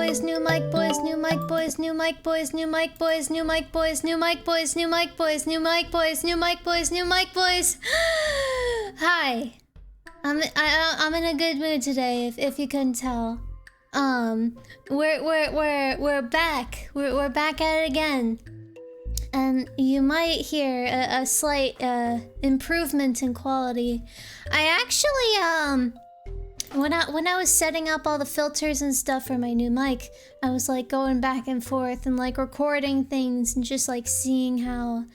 boys, new mic boys, new mic boys, new mic boys, new mic boys, new mic boys, new mic boys, new mic boys, new mic boys, new mic boys, new mic boys. Hi. I'm in a good mood today, if you couldn't tell. We're back. We're back at it again. And you might hear a slight improvement in quality. I actually when I was setting up all the filters and stuff for my new mic, I was like going back and forth and like recording things and just like seeing how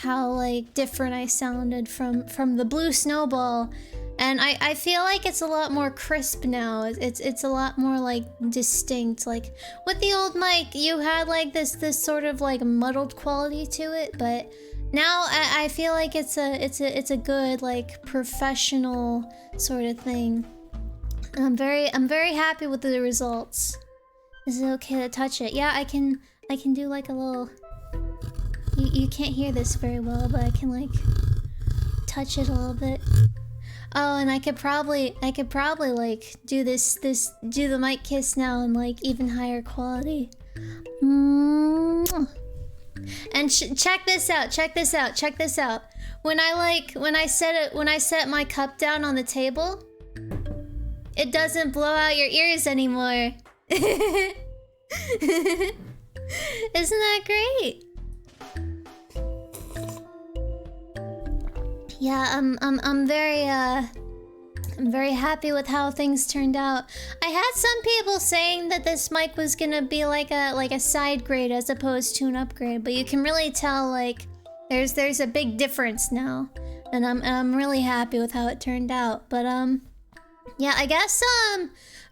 like different I sounded from the blue snowball. And I feel like it's a lot more crisp now. It's a lot more like distinct. Like with the old mic, you had like this sort of like muddled quality to it, but now I feel like it's a good like professional sort of thing. And I'm very happy with the results. Is it okay to touch it? Yeah, I can do like a little. You can't hear this very well, but I can like touch it a little bit. Oh, and I could probably like do the mic kiss now in like even higher quality. And check this out. When I set my cup down on the table, it doesn't blow out your ears anymore. Isn't that great? Yeah, I'm very happy with how things turned out. I had some people saying that this mic was gonna be like a side grade as opposed to an upgrade, but you can really tell like there's a big difference now, and I'm really happy with how it turned out. But yeah, I guess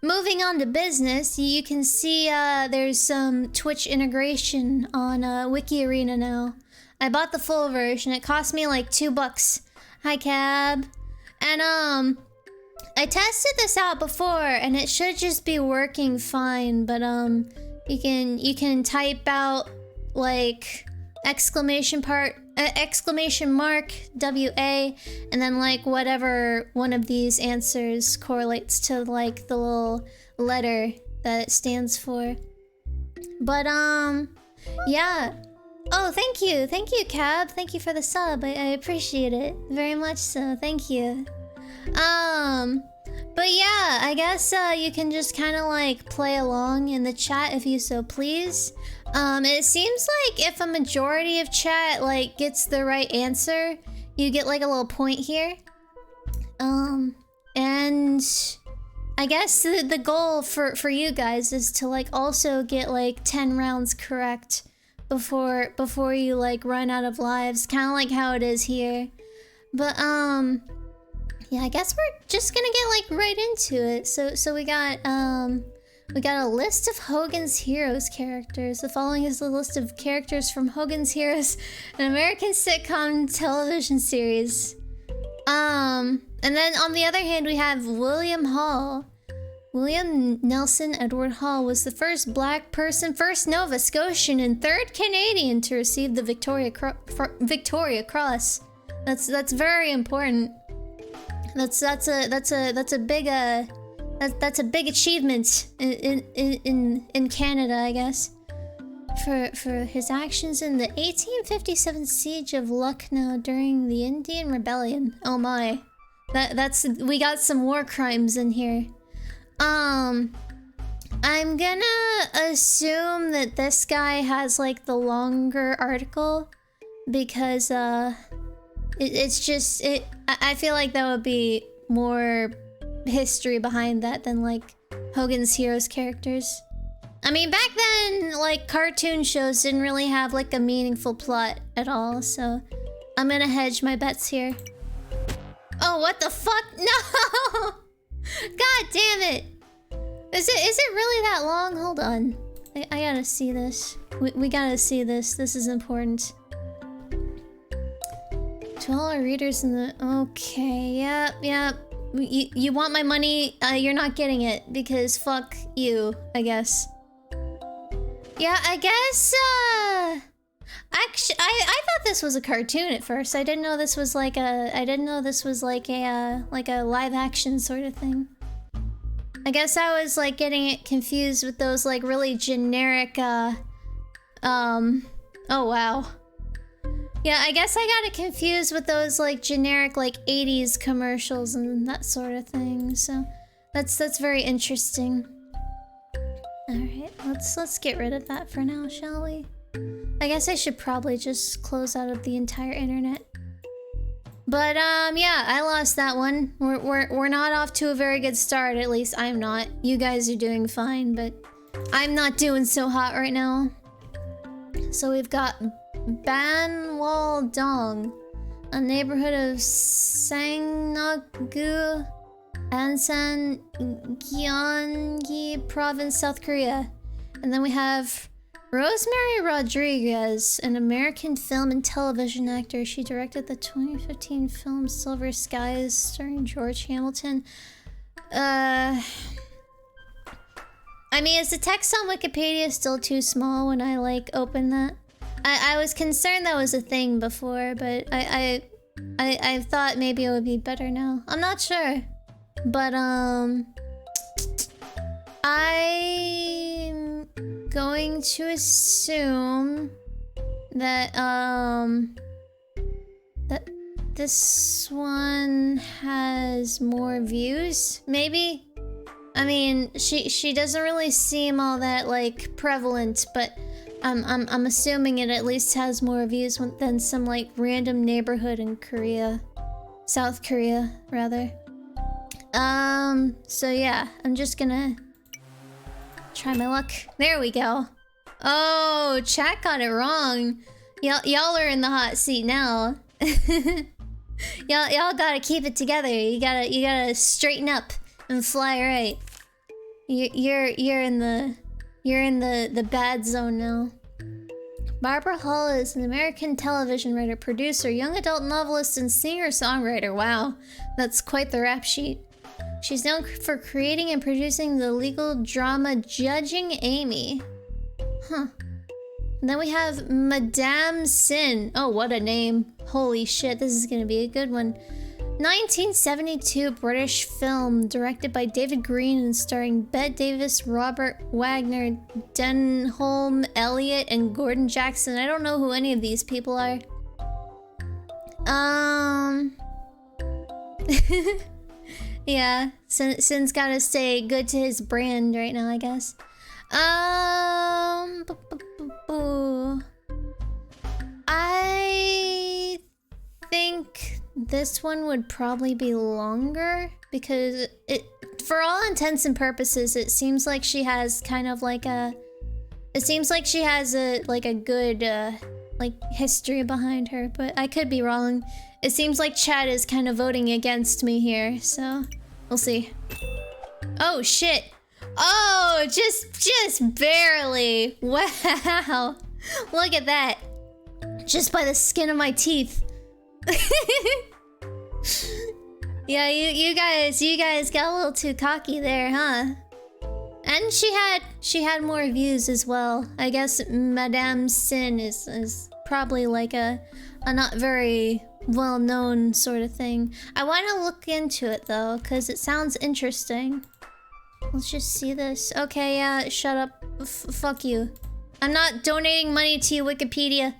moving on to business, you can see there's some Twitch integration on WikiArena now. I bought the full version. It cost me like $2. Hi, Cab. And I tested this out before, and it should just be working fine. But you can type out like exclamation mark WA, and then like whatever one of these answers correlates to like the little letter that it stands for. But yeah. Oh, thank you, Cab. Thank you for the sub. I appreciate it very much. So, thank you. But yeah, I guess you can just kind of like play along in the chat if you so please. It seems like if a majority of chat like gets the right answer, you get like a little point here. And I guess the goal for you guys is to like also get like 10 rounds correct before you like run out of lives, kind of like how it is here. But yeah, I guess we're just gonna get like right into it. So we got a list of Hogan's Heroes characters. The following is the list of characters from Hogan's Heroes, an American sitcom television series. And then on the other hand, we have William Hall. William Nelson Edward Hall was the first black person, first Nova Scotian, and third Canadian to receive the Victoria Cross. That's very important. That's a big achievement in Canada, I guess. For his actions in the 1857 siege of Lucknow during the Indian Rebellion. Oh my, we got some war crimes in here. I'm gonna assume that this guy has like the longer article because it's just I feel like that would be more history behind that than like Hogan's Heroes characters. I mean, back then like cartoon shows didn't really have like a meaningful plot at all, so I'm gonna hedge my bets here. Oh, what the fuck? No! God damn it! Is it really that long? Hold on. I gotta see this. We gotta see this. This is important. To all our readers in the... Okay, yep. You want my money? You're not getting it because fuck you, I guess. Yeah, I guess, actually, I thought this was a cartoon at first. I didn't know this was like a... like a live action sort of thing. I guess I was like getting it confused with those like really generic, oh wow. Yeah, I guess I got it confused with those like generic like 80s commercials and that sort of thing. So that's very interesting. Alright, let's get rid of that for now, shall we? I guess I should probably just close out of the entire internet. But yeah, I lost that one. We're not off to a very good start, at least I'm not. You guys are doing fine, but I'm not doing so hot right now. So we've got Banwal Dong, a neighborhood of Sangnak-gu, Ansan, Gyeonggi Province, South Korea. And then we have Rosemary Rodriguez, an American film and television actor. She directed the 2015 film Silver Skies, starring George Hamilton. I mean, is the text on Wikipedia still too small when I, like, open that? I was concerned that was a thing before, but I thought maybe it would be better now. I'm not sure. But, I'm going to assume that, that this one has more views, maybe? I mean, she doesn't really seem all that, like, prevalent, but I'm assuming it at least has more views than some, like, random neighborhood in Korea. South Korea, rather. So yeah, I'm just gonna try my luck. There we go. Oh, chat got it wrong. Y'all are in the hot seat now. Y'all gotta keep it together. You gotta straighten up and fly right. You're in the bad zone now. Barbara Hall is an American television writer, producer, young adult novelist, and singer-songwriter. Wow, that's quite the rap sheet. She's known for creating and producing the legal drama Judging Amy. Huh. And then we have Madame Sin. Oh, what a name. Holy shit, this is gonna be a good one. 1972 British film directed by David Green and starring Bette Davis, Robert Wagner, Denholm Elliott, and Gordon Jackson. I don't know who any of these people are. Yeah, Sin's gotta stay good to his brand right now, I guess. I think this one would probably be longer because for all intents and purposes, it seems like she has kind of like a, like a good, like history behind her, but I could be wrong. It seems like chat is kind of voting against me here, so we'll see. Oh shit. Oh, just barely. Wow. Look at that. Just by the skin of my teeth. Yeah, you guys got a little too cocky there, huh? And she had more views as well. I guess Madame Sin is probably like a not very well-known sort of thing. I want to look into it though, because it sounds interesting. Let's just see this. Okay, yeah, shut up. Fuck you. I'm not donating money to you, Wikipedia.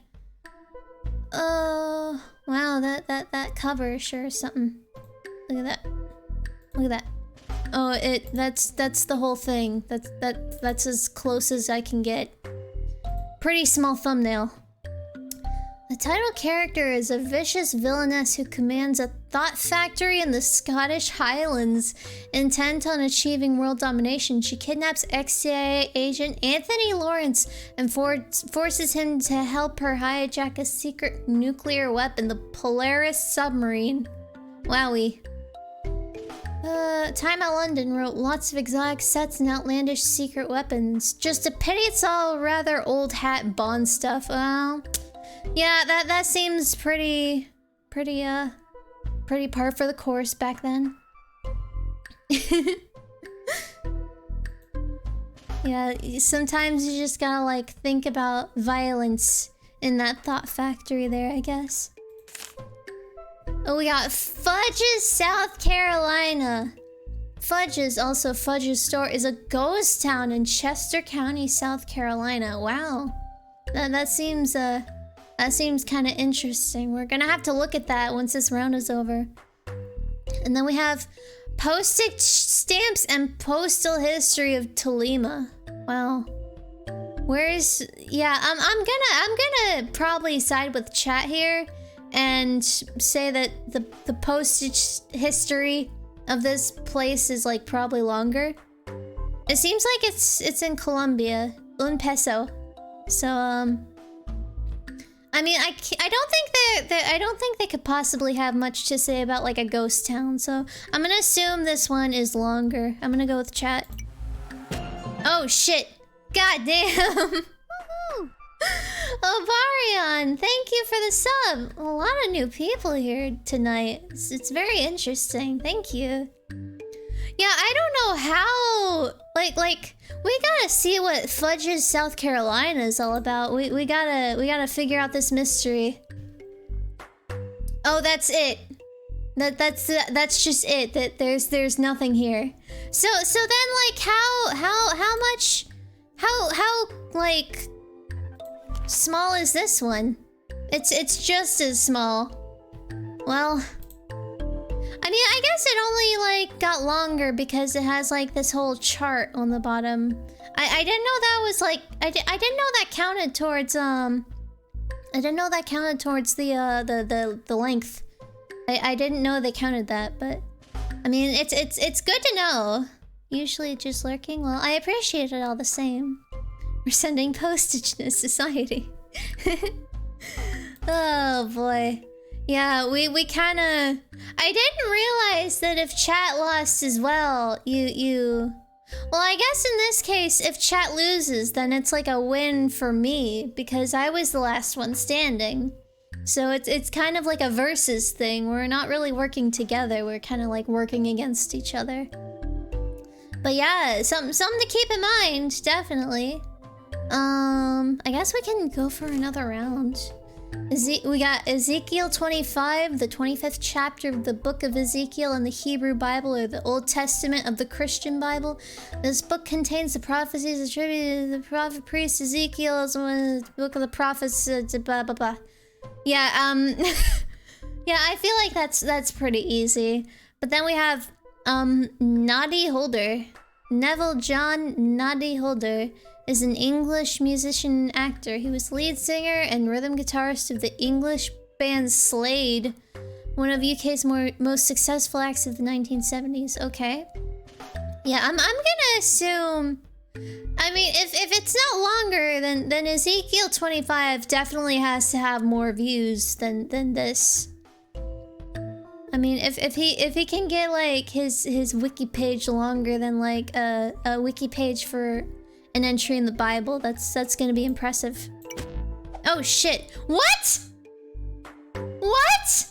Oh, wow, that cover sure is something. Look at that. Look at that. Oh, that's the whole thing. That's as close as I can get. Pretty small thumbnail. The title character is a vicious villainess who commands a thought factory in the Scottish Highlands. Intent on achieving world domination, she kidnaps ex-CIA agent Anthony Lawrence and forces him to help her hijack a secret nuclear weapon, the Polaris submarine. Wowie. Time Out London wrote lots of exotic sets and outlandish secret weapons. Just a pity it's all rather old hat Bond stuff. Well, yeah, that seems pretty par for the course back then. Yeah, sometimes you just gotta like think about violence in that thought factory there, I guess. Oh, we got Fudges, South Carolina. Fudge's, also Fudge's store, is a ghost town in Chester County, South Carolina. Wow. That seems kind of interesting. We're gonna have to look at that once this round is over. And then we have postage stamps and postal history of Tolima. Wow. Where's... Yeah, I'm gonna probably side with chat here and say that the postage history of this place is like probably longer. It seems like it's in Colombia, un peso. So I mean, I don't think they could possibly have much to say about like a ghost town. So I'm gonna assume this one is longer. I'm gonna go with chat. Oh shit! God damn! Obarion, thank you for the sub. A lot of new people here tonight. It's very interesting. Thank you. Yeah, I don't know how. Like we gotta see what Fudge's South Carolina is all about. We gotta figure out this mystery. Oh, that's it. That's just it. That there's nothing here. So then like how much like small is this one? It's just as small. Well, I mean, I guess it only like got longer because it has like this whole chart on the bottom. I didn't know that was like I didn't know that counted towards I didn't know that counted towards the length. I didn't know they counted that, but I mean it's good to know. Usually just lurking. Well, I appreciate it all the same. We're sending postage to society. Oh boy. Yeah, we kind of... I didn't realize that if chat lost as well, you... Well, I guess in this case, if chat loses, then it's like a win for me, because I was the last one standing. So it's kind of like a versus thing. We're not really working together. We're kind of like working against each other. But yeah, something to keep in mind, definitely. I guess we can go for another round. We got Ezekiel 25, the 25th chapter of the book of Ezekiel in the Hebrew Bible, or the Old Testament of the Christian Bible. This book contains the prophecies attributed to the prophet priest Ezekiel, as well as the book of the prophets, blah blah blah. Yeah, yeah, I feel like that's pretty easy. But then we have Noddy Holder. Neville John Noddy Holder is an English musician and actor. He was lead singer and rhythm guitarist of the English band Slade, one of UK's most successful acts of the 1970s. Okay. Yeah, I'm gonna assume... I mean, if it's not longer, then Ezekiel 25 definitely has to have more views than this. I mean, if he can get like his wiki page longer than like a wiki page for an entry in the Bible, that's gonna be impressive. Oh shit! What? What?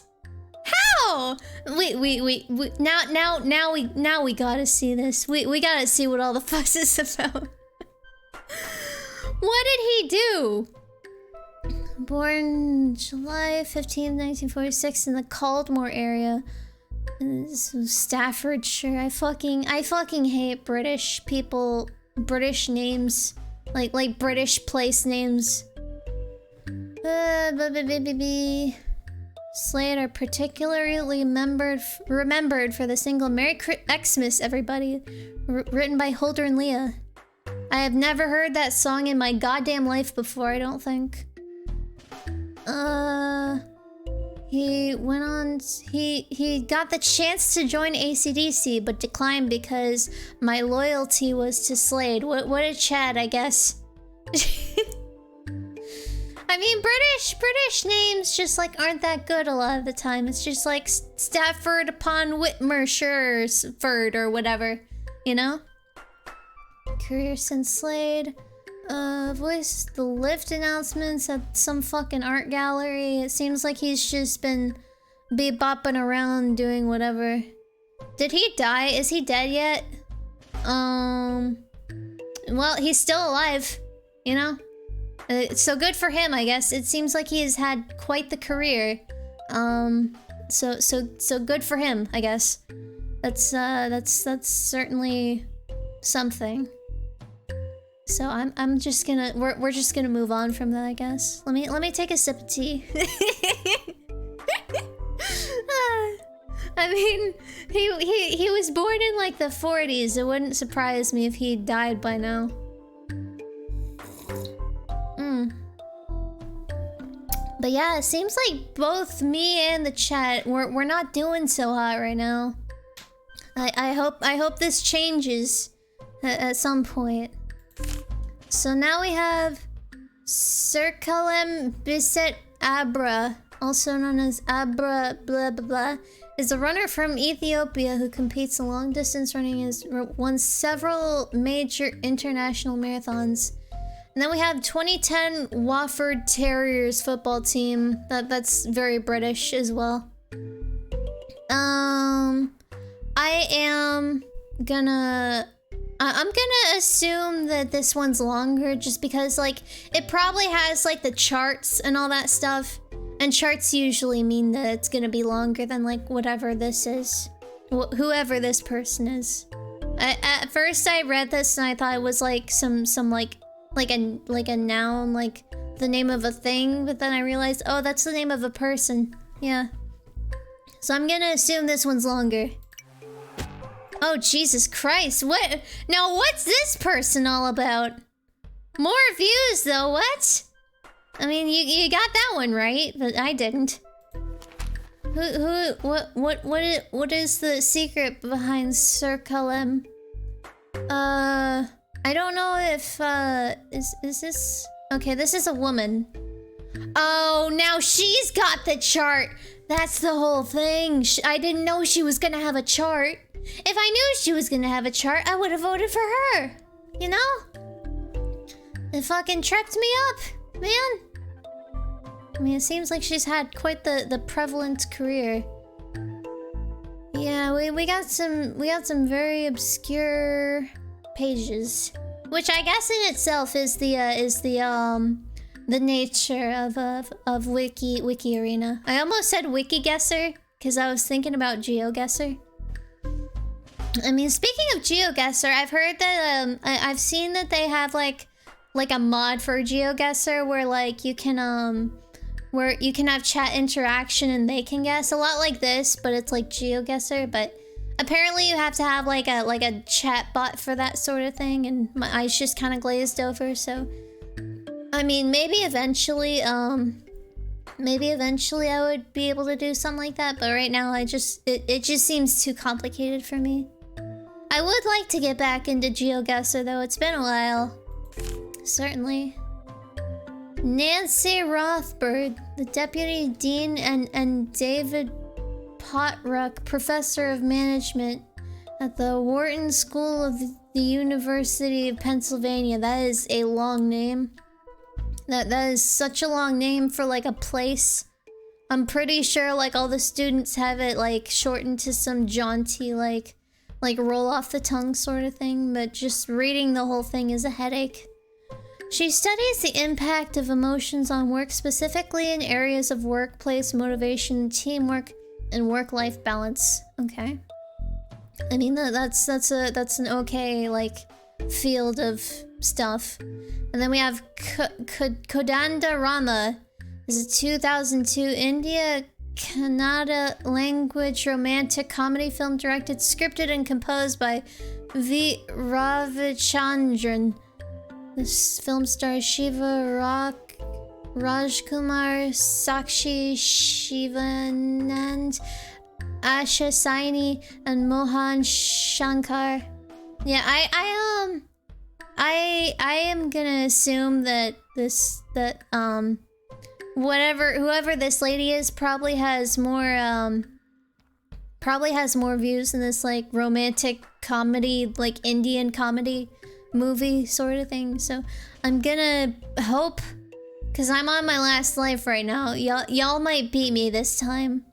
How? Wait. Now we gotta see this. We gotta see what all the fuss is about. What did he do? Born July 15th, 1946 in the Caldmore area. This was Staffordshire. I fucking hate British people, British names. Like British place names. Slade are particularly remembered for the single Merry Xmas, everybody. Written by Holder and Leah. I have never heard that song in my goddamn life before, I don't think. He went on... He got the chance to join AC/DC, but declined because my loyalty was to Slade. What a Chad, I guess. I mean, British names just like aren't that good a lot of the time. It's just like Stafford upon Whitmershire or whatever, you know? Career since Slade. Voiced the lift announcements at some fucking art gallery. It seems like he's just been bopping around doing whatever. Did he die? Is he dead yet? Well, he's still alive, you know? So good for him, I guess. It seems like he has had quite the career. So good for him, I guess. That's certainly something. So I'm just gonna we're just gonna move on from that, I guess. Let me take a sip of tea. I mean, he was born in like the 40s. It wouldn't surprise me if he died by now. But yeah, it seems like both me and the chat we're not doing so hot right now. I hope this changes at some point. So now we have Circulum Biset Abra, also known as Abra blah blah blah, is a runner from Ethiopia who competes in long distance running and has won several major international marathons. And then we have 2010 Wofford Terriers football team. That's very British as well. I'm gonna assume that this one's longer just because, like, it probably has, like, the charts and all that stuff. And charts usually mean that it's gonna be longer than, like, whatever this is. Whoever this person is. At first I read this and I thought it was, like, some like a noun, like the name of a thing. But then I realized, oh, that's the name of a person. Yeah. So I'm gonna assume this one's longer. Oh, Jesus Christ. What? Now, what's this person all about? More views, though. What? I mean, you got that one right, but I didn't. What is the secret behind Circulum? I don't know if, is this... Okay, this is a woman. Oh, now she's got the chart. That's the whole thing. I didn't know she was gonna have a chart. If I knew she was gonna have a chart, I would have voted for her. You know? It fucking tripped me up, man. I mean, it seems like she's had quite the prevalent career. Yeah, we got some very obscure pages, which I guess in itself is the nature of WikiArena. I almost said WikiGuesser because I was thinking about GeoGuessr. I mean, speaking of GeoGuessr, I've heard that I've seen that they have like a mod for GeoGuessr where like you can have chat interaction and they can guess, a lot like this, but it's like GeoGuessr. But apparently you have to have like a chat bot for that sort of thing, and my eyes just kind of glazed over. So I mean, maybe eventually I would be able to do something like that, but right now it just seems too complicated for me. I would like to get back into GeoGuessr though, it's been a while. Certainly. Nancy Rothberg, the Deputy Dean, and David Potruck, Professor of Management at the Wharton School of the University of Pennsylvania. That is a long name. That is such a long name for like a place. I'm pretty sure like all the students have it like shortened to some jaunty like roll off the tongue sort of thing, but just reading the whole thing is a headache. She studies the impact of emotions on work, specifically in areas of workplace motivation, teamwork, and work-life balance. Okay. I mean that's an okay like field of stuff. And then we have Kodanda Rama. This is a 2002 India Kannada language romantic comedy film directed, scripted, and composed by V. Ravichandran. This film stars Shiva Rajkumar, Sakshi Shivanand, Asha Saini, and Mohan Shankar. Yeah, I am gonna assume that whoever this lady is probably has more views than this like romantic comedy, like Indian comedy movie sort of thing. So I'm gonna hope, because I'm on my last life right now. Y'all might beat me this time.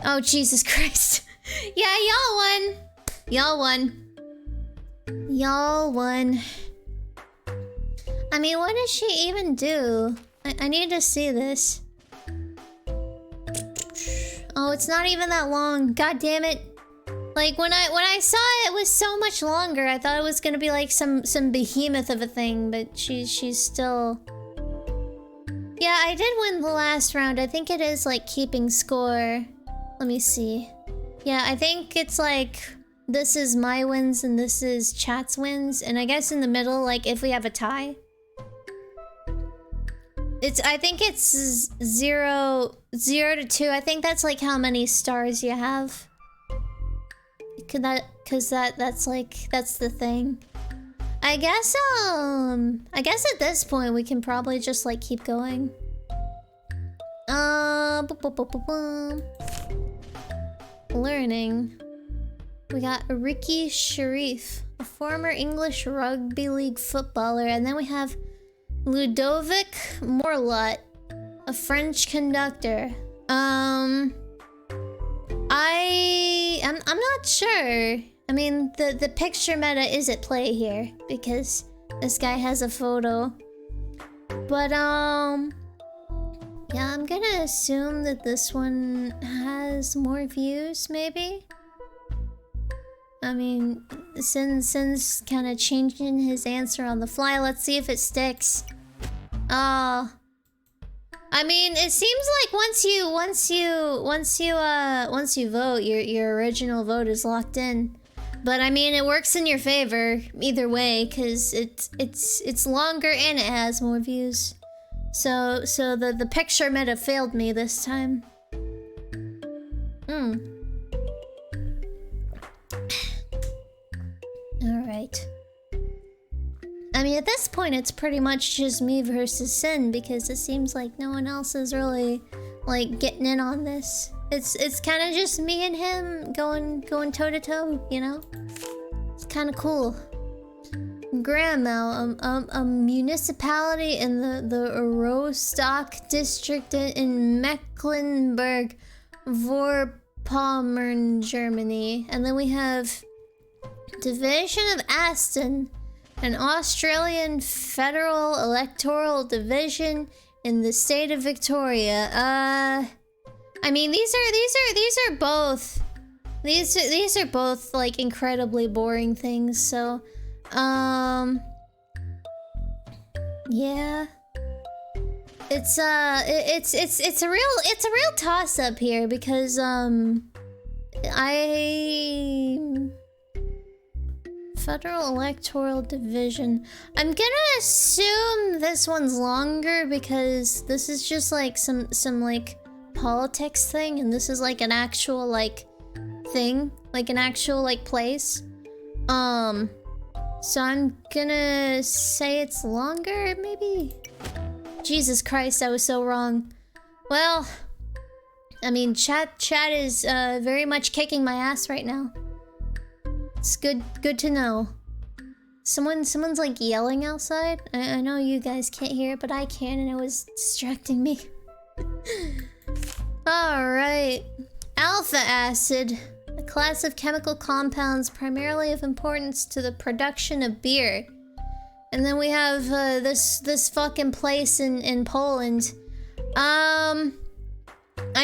Oh, Jesus Christ. Yeah, y'all won. Y'all won. Y'all won. I mean, what did she even do? I need to see this. Oh, it's not even that long. God damn it. Like when I saw it was so much longer, I thought it was gonna be like some behemoth of a thing, but she's still. Yeah, I did win the last round. I think it is like keeping score. Let me see. Yeah, I think it's like this is my wins and this is chat's wins, and I guess in the middle, like if we have a tie. I think it's 0 to 2. I think that's like how many stars you have. Cause that's the thing. I guess at this point we can probably just like keep going. Learning. We got Ricky Sharif, a former English rugby league footballer, and then we have Ludovic Morlot, a French conductor. I'm not sure. I mean, the picture meta is at play here because this guy has a photo. But yeah, I'm gonna assume that this one has more views, maybe. I mean, since kind of changing his answer on the fly, let's see if it sticks. I mean, it seems like once you vote, your original vote is locked in. But I mean, it works in your favor either way, cause it's longer and it has more views. So the picture meta failed me this time. All right. I mean, at this point, it's pretty much just me versus Sin because it seems like no one else is really like getting in on this. It's kind of just me and him going toe to toe, you know? It's kind of cool. Gramau, a municipality in the Rostock district in Mecklenburg-Vorpommern, Germany. And then we have Division of Aston, an Australian federal electoral division in the state of Victoria. I mean, these are both like incredibly boring things. So, yeah, it's a real toss up here because Federal Electoral Division. I'm gonna assume this one's longer because this is just like some like politics thing, and this is like an actual like thing, like an actual like place. So I'm gonna say it's longer, maybe. Jesus Christ, I was so wrong. Well, I mean, chat is very much kicking my ass right now. It's good to know. Someone's like yelling outside. I know you guys can't hear it, but I can, and it was distracting me. Alright. Alpha acid. A class of chemical compounds primarily of importance to the production of beer. And then we have this fucking place in Poland. I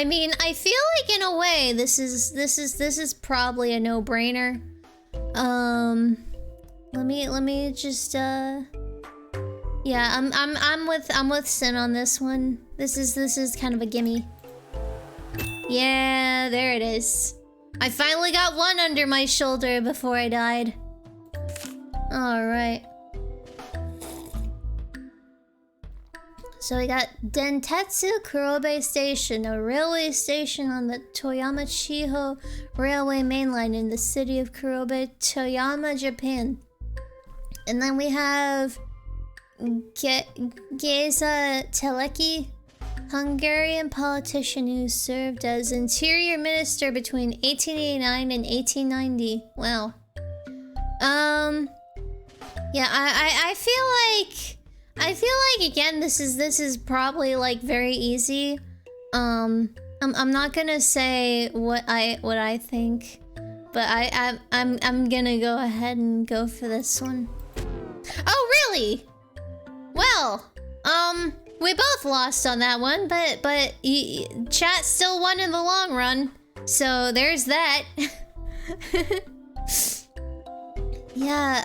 mean, I feel like in a way this is probably a no-brainer. Let me just yeah, I'm with Sin on this one. This is kind of a gimme. Yeah, there it is. I finally got one under my shoulder before I died. All right. So we got Dentetsu Kurobe Station, a railway station on the Toyama-Chiho Railway mainline in the city of Kurobe, Toyama, Japan. And then we have Geza Teleki, Hungarian politician who served as interior minister between 1889 and 1890. Wow. Yeah, I feel like again this is probably like very easy. I'm not gonna say what I think, but I'm gonna go ahead and go for this one. Oh really? Well, we both lost on that one, but chat still won in the long run. So there's that. Yeah,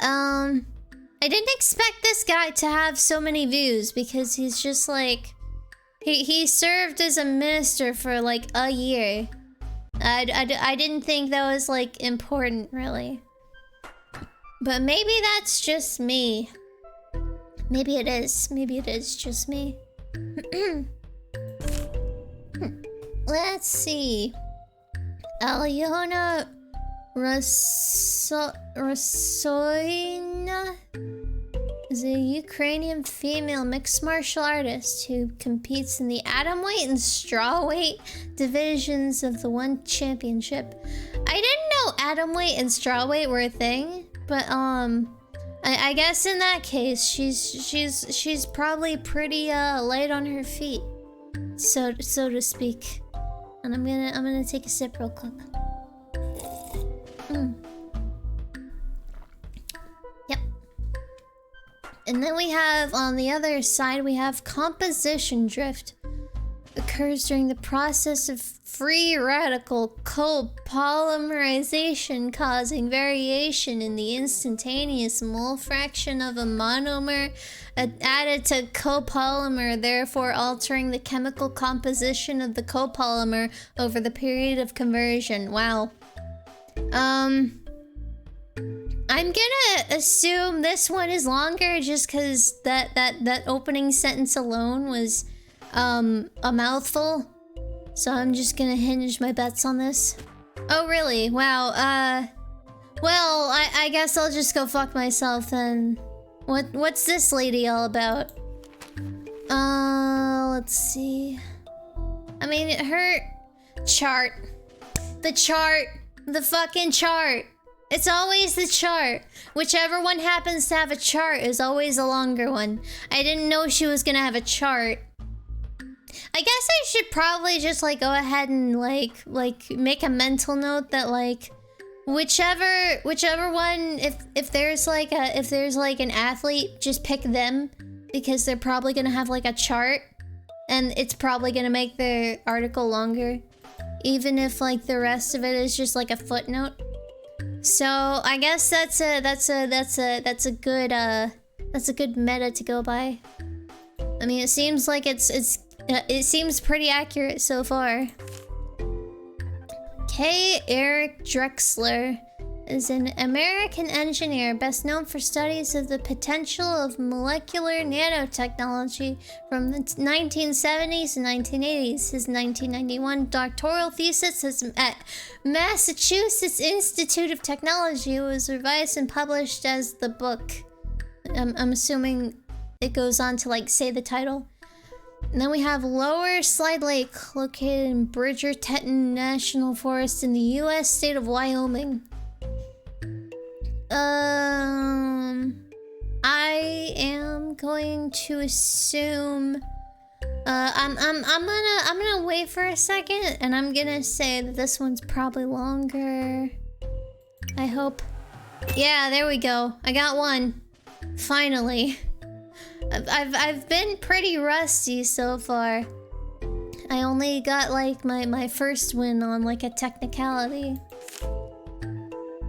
I didn't expect this guy to have so many views because he's just like... He served as a minister for like a year. I didn't think that was like important, really. But maybe that's just me. Maybe it is. Maybe it is just me. Let's see. Alyona Rosoina is a Ukrainian female mixed martial artist who competes in the atomweight and strawweight divisions of the One Championship. I didn't know atomweight and strawweight were a thing, but I guess in that case she's probably pretty light on her feet, so to speak. And I'm gonna take a sip real quick. Yep. And then we have, on the other side, we have composition drift. Occurs during the process of free radical copolymerization, causing variation in the instantaneous mole fraction of a monomer added to copolymer, therefore altering the chemical composition of the copolymer over the period of conversion. Wow. I'm gonna assume this one is longer just because that opening sentence alone was a mouthful. So I'm just gonna hinge my bets on this. Oh really? Wow. Well, I guess I'll just go fuck myself then. What's this lady all about? Let's see. I mean, her chart. The chart. The fucking chart. It's always the chart. Whichever one happens to have a chart is always a longer one. I didn't know she was gonna have a chart. I guess I should probably just like go ahead and like make a mental note that like whichever one, if there's like an athlete, just pick them because they're probably gonna have like a chart and it's probably gonna make their article longer, even if like the rest of it is just like a footnote. So I guess that's a good meta to go by. I mean, it seems like it seems pretty accurate so far. K. Eric Drexler is an American engineer best known for studies of the potential of molecular nanotechnology from the 1970s and 1980s. His 1991 doctoral thesis at Massachusetts Institute of Technology was revised and published as the book. I'm assuming it goes on to like say the title. And then we have Lower Slide Lake, located in Bridger-Teton National Forest in the U.S. state of Wyoming. I am going to assume. I'm gonna wait for a second, and I'm gonna say that this one's probably longer. I hope. Yeah, there we go. I got one. Finally. I've been pretty rusty so far. I only got like my first win on like a technicality.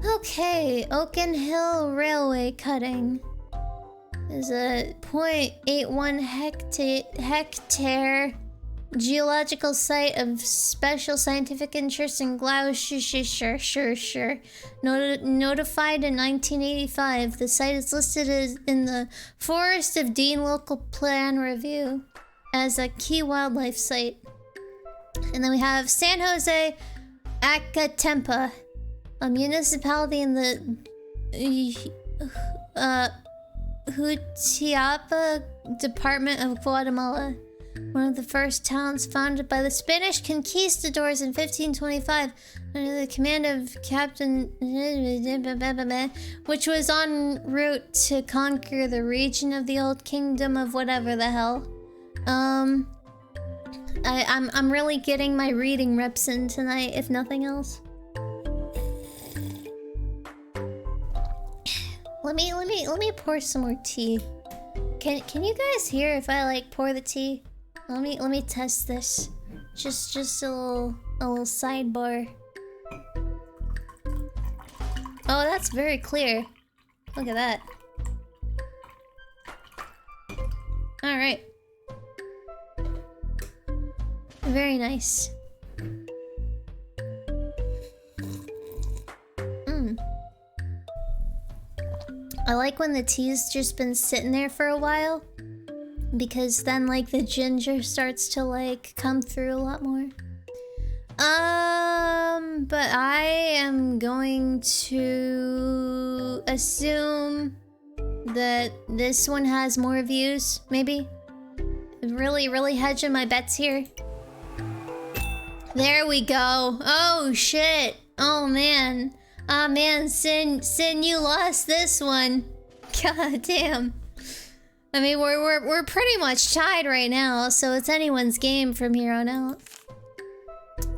Okay, Oaken Hill Railway cutting is a 0.81 hectare geological site of special scientific interest in Gloucestershire. Notified in 1985, the site is listed as in the Forest of Dean Local Plan Review as a key wildlife site. And then we have San Jose Acatempa, a municipality in the Jutiapa Department of Guatemala. One of the first towns founded by the Spanish conquistadors in 1525 under the command of Captain which was en route to conquer the region of the old kingdom of whatever the hell. I'm really getting my reading reps in tonight, if nothing else. Let me pour some more tea. Can you guys hear if I like pour the tea? Let me test this. Just a little sidebar. Oh, that's very clear. Look at that. Alright. Very nice. I like when the tea's just been sitting there for a while, because then like the ginger starts to like come through a lot more. But I am going to assume that this one has more views, maybe? Really hedging my bets here. There we go. Oh shit. Oh man. Ah man, Sin, you lost this one. God damn. I mean, we're pretty much tied right now, so it's anyone's game from here on out.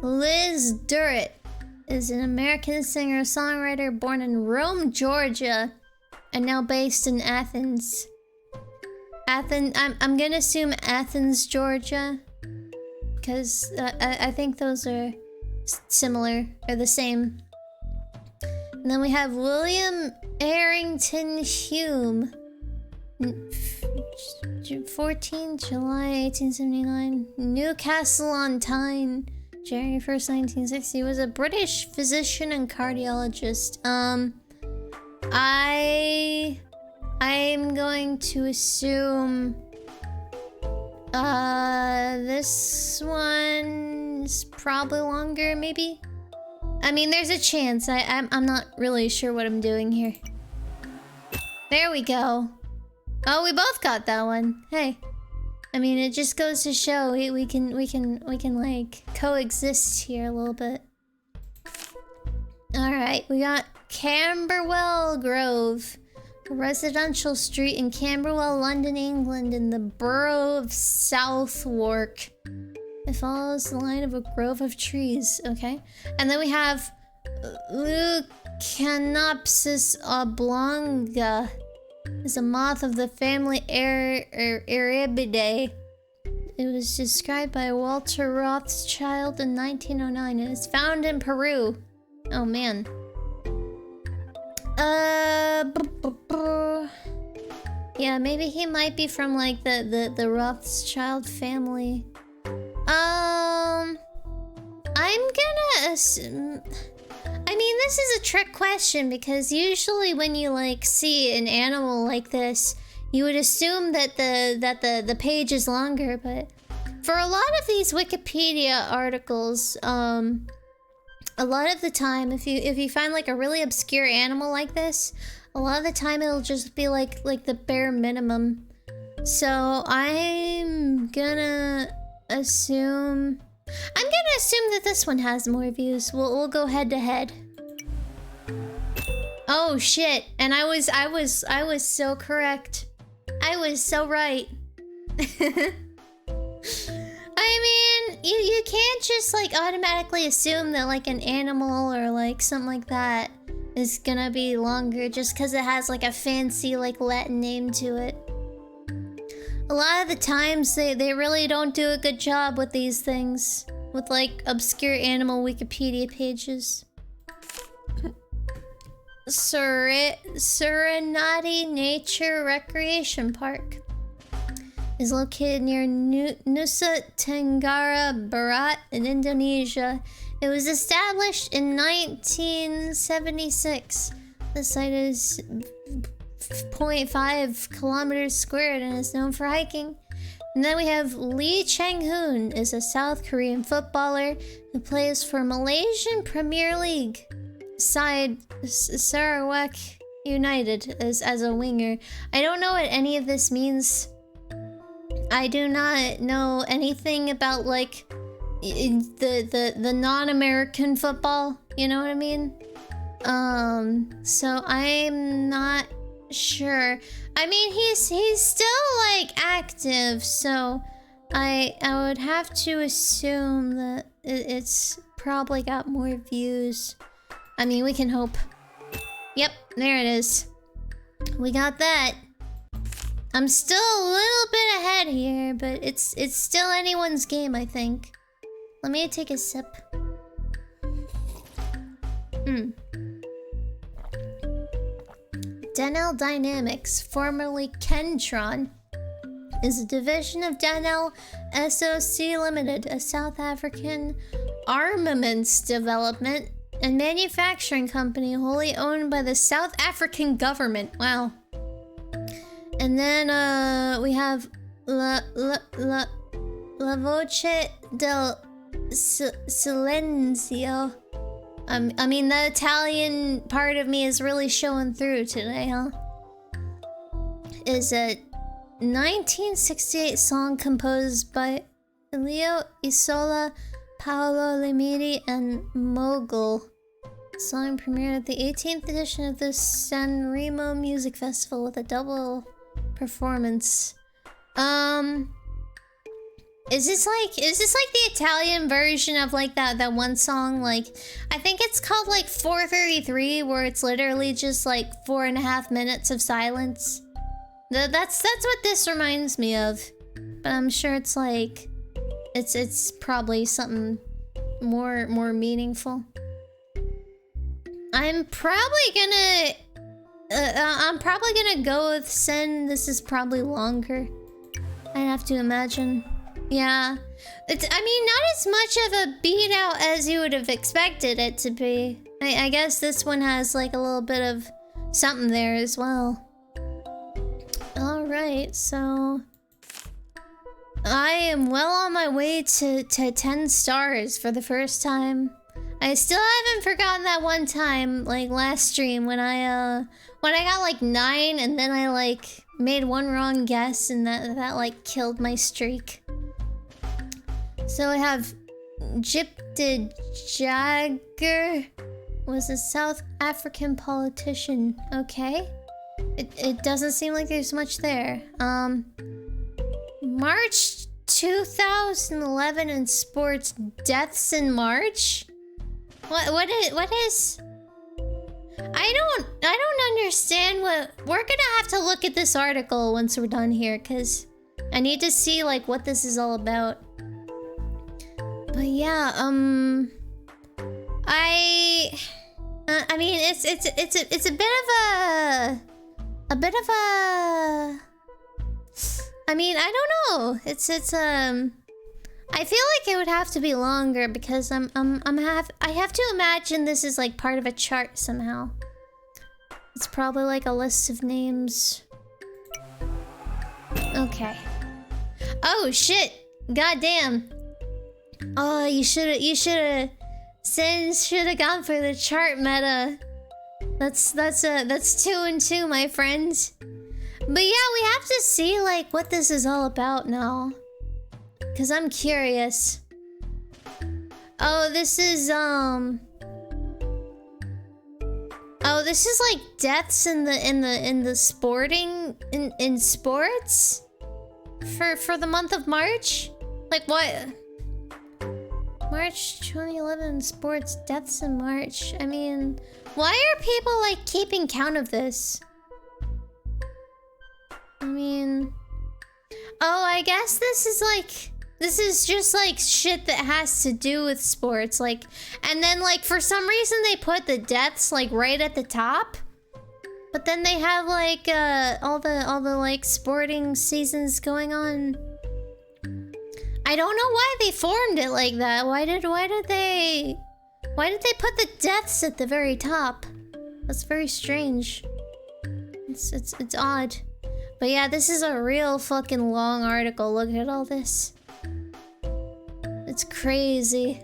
Liz Durrett is an American singer-songwriter born in Rome, Georgia, and now based in Athens. I'm gonna assume Athens, Georgia, because I think those are similar, or the same. And then we have William Arrington Hume. 14 July 1879. Newcastle on Tyne. January 1st, 1960. Was a British physician and cardiologist. I'm going to assume this one's probably longer, maybe? I mean, there's a chance. I'm not really sure what I'm doing here. There we go. Oh, we both got that one. Hey. I mean, it just goes to show we can like coexist here a little bit. All right, we got Camberwell Grove, a residential street in Camberwell, London, England, in the borough of Southwark. It follows the line of a grove of trees. Okay, and then we have Leucanopsis oblonga. Is a moth of the family Erebidae. It was described by Walter Rothschild in 1909 and is found in Peru. Oh man. Yeah, maybe he might be from like the Rothschild family. I'm gonna assume. I mean, this is a trick question because usually when you like see an animal like this, you would assume that the page is longer, but for a lot of these Wikipedia articles, a lot of the time if you find like a really obscure animal like this, a lot of the time it'll just be like the bare minimum. So I'm gonna assume that this one has more views. We'll go head to head. Oh shit! And I was so correct. I was so right. I mean, you can't just like automatically assume that like an animal or like something like that is gonna be longer just because it has like a fancy like Latin name to it. A lot of the times they really don't do a good job with these things. With like obscure animal Wikipedia pages. Surinati Nature Recreation Park is located near Nusa Tenggara Barat in Indonesia. It was established in 1976. The site is 0.5 kilometers squared and is known for hiking. And then we have Lee Chang-hoon, is a South Korean footballer who plays for Malaysian Premier League side Sarawak United as a winger. I don't know what any of this means. I do not know anything about like the non-American football, you know what I mean? So I'm not sure. I mean, he's still like active, so I would have to assume that it's probably got more views. I mean, we can hope. Yep, there it is. We got that. I'm still a little bit ahead here, but it's still anyone's game, I think. Let me take a sip. Denel Dynamics, formerly Kentron, is a division of Denel SOC Limited, a South African armaments development and manufacturing company wholly owned by the South African government. Wow. And then we have La Voce del Silenzio. I mean, the Italian part of me is really showing through today, huh? Is a 1968 song composed by Leo Isola, Paolo Limiti, and Mogul. The song premiered at the 18th edition of the Sanremo Music Festival with a double performance. Is this like the Italian version of like that one song? Like, I think it's called like 433, where it's literally just like 4.5 minutes of silence. That's what this reminds me of. But I'm sure it's like it's probably something more meaningful. I'm probably gonna go with Sin. This is probably longer, I have to imagine. Yeah. I mean, not as much of a beat out as you would have expected it to be. I guess this one has like a little bit of something there as well. Alright, so I am well on my way to 10 stars for the first time. I still haven't forgotten that one time, like last stream, when I got like 9 and then I like made one wrong guess and that like killed my streak. So I have Jipte Jagger was a South African politician. Okay. It doesn't seem like there's much there. March 2011 in sports, deaths in March? What is I don't understand what we're gonna have to look at this article once we're done here, cause I need to see like what this is all about. But yeah, I mean it's a bit of a I mean, I don't know. It's I feel like it would have to be longer because I have to imagine this is like part of a chart somehow. It's probably like a list of names. Okay. Oh shit. Goddamn. Oh, you should have Sin should have gone for the chart meta. That's 2 and 2, my friends. But yeah, we have to see like what this is all about now. Cause I'm curious. Oh, this is Oh, this is like deaths in the sporting in sports for the month of March. Like what? March 2011 sports deaths in March. I mean, why are people like keeping count of this? I mean, oh, I guess this is just like shit that has to do with sports, like, and then like for some reason they put the deaths like right at the top, but then they have like all the like sporting seasons going on. I don't know why they formed it like that. Why did they put the deaths at the very top? That's very strange. It's odd. But yeah, this is a real fucking long article. Look at all this. It's crazy.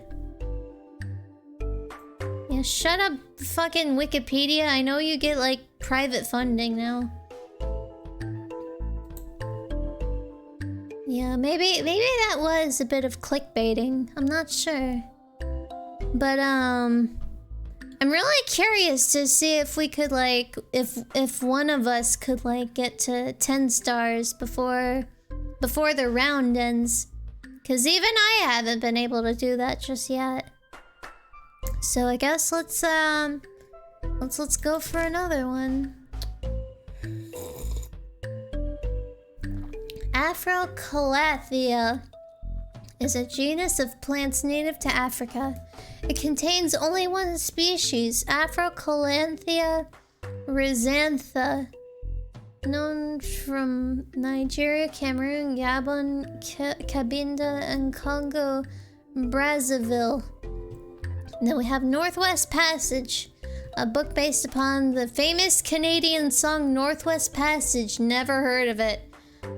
Yeah, shut up, fucking Wikipedia. I know you get like private funding now. Yeah, maybe that was a bit of clickbaiting. I'm not sure. But I'm really curious to see if we could like if one of us could like get to 10 stars before the round ends. Cause even I haven't been able to do that just yet. So I guess let's go for another one. Afrocalathea is a genus of plants native to Africa. It contains only one species, Afrocalathea Rhizantha. Known from Nigeria, Cameroon, Gabon, Cabinda, and Congo, Brazzaville. Then we have Northwest Passage, a book based upon the famous Canadian song Northwest Passage. Never heard of it.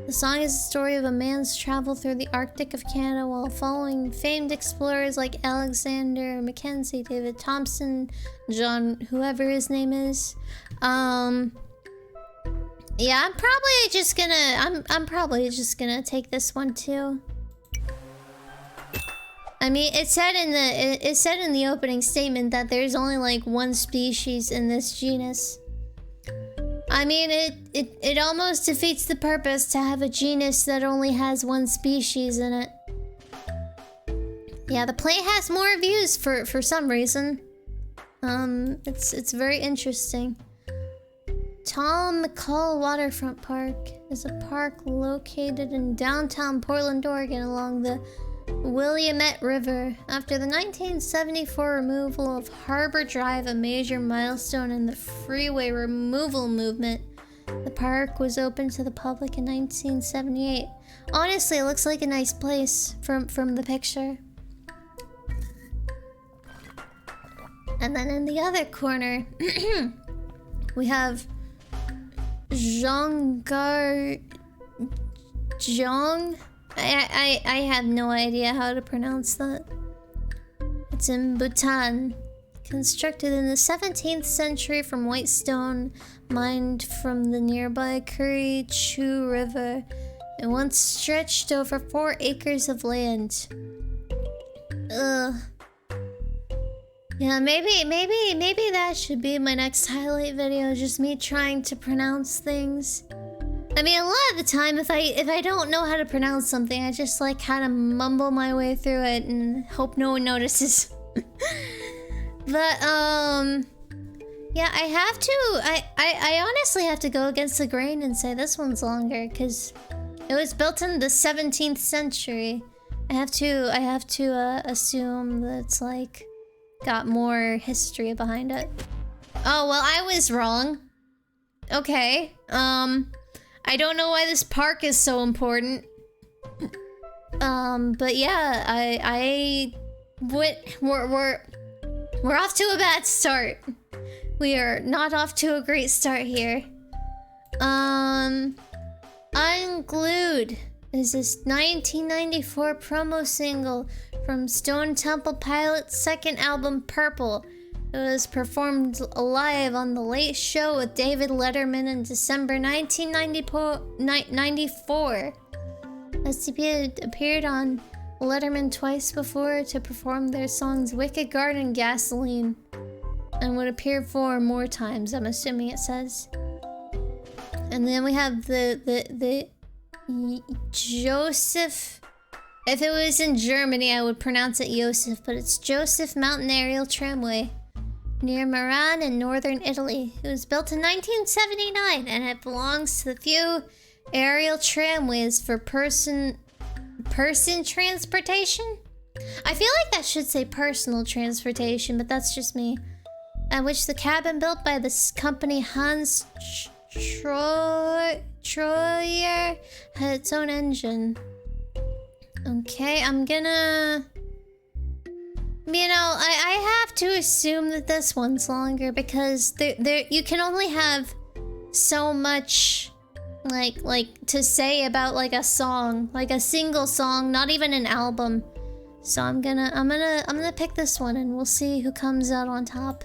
The song is the story of a man's travel through the Arctic of Canada while following famed explorers like Alexander Mackenzie, David Thompson, John, whoever his name is. Yeah, I'm probably just gonna take this one too. I mean, it said in the opening statement that there's only like one species in this genus. I mean, it almost defeats the purpose to have a genus that only has one species in it. Yeah, the plant has more views for some reason. It's very interesting. Tom McCall Waterfront Park is a park located in downtown Portland, Oregon along the Willamette River. After the 1974 removal of Harbor Drive, a major milestone in the freeway removal movement, the park was opened to the public in 1978. Honestly, it looks like a nice place from the picture. And then in the other corner, we have Zhongar... Zhong? I have no idea how to pronounce that. It's in Bhutan. Constructed in the 17th century from white stone mined from the nearby Kuri Chu River. It once stretched over 4 acres of land. Ugh. Yeah, maybe that should be my next highlight video, just me trying to pronounce things. I mean, a lot of the time, if I don't know how to pronounce something, I just like kind of mumble my way through it and hope no one notices. But yeah, I honestly have to go against the grain and say this one's longer because it was built in the 17th century. I have to assume that it's like got more history behind it. Oh, well, I was wrong. Okay. I don't know why this park is so important. But yeah, we're off to a bad start. We are not off to a great start here. Unglued is this 1994 promo single from Stone Temple Pilots' second album, Purple. It was performed live on The Late Show with David Letterman in December 1994. SCP had appeared on Letterman twice before to perform their songs Wicked Garden and Gasoline, and would appear 4 more times, I'm assuming it says. And then we have the Joseph... If it was in Germany, I would pronounce it Joseph, but it's Joseph Mountain Aerial Tramway near Milan in northern Italy. It was built in 1979, and it belongs to the few aerial tramways for person transportation? I feel like that should say personal transportation, but that's just me. At which the cabin built by this company Hans Troyer had its own engine. Okay, I'm gonna... You know, I have to assume that this one's longer because there you can only have so much like to say about like a song, like a single song, not even an album. So I'm gonna pick this one and we'll see who comes out on top.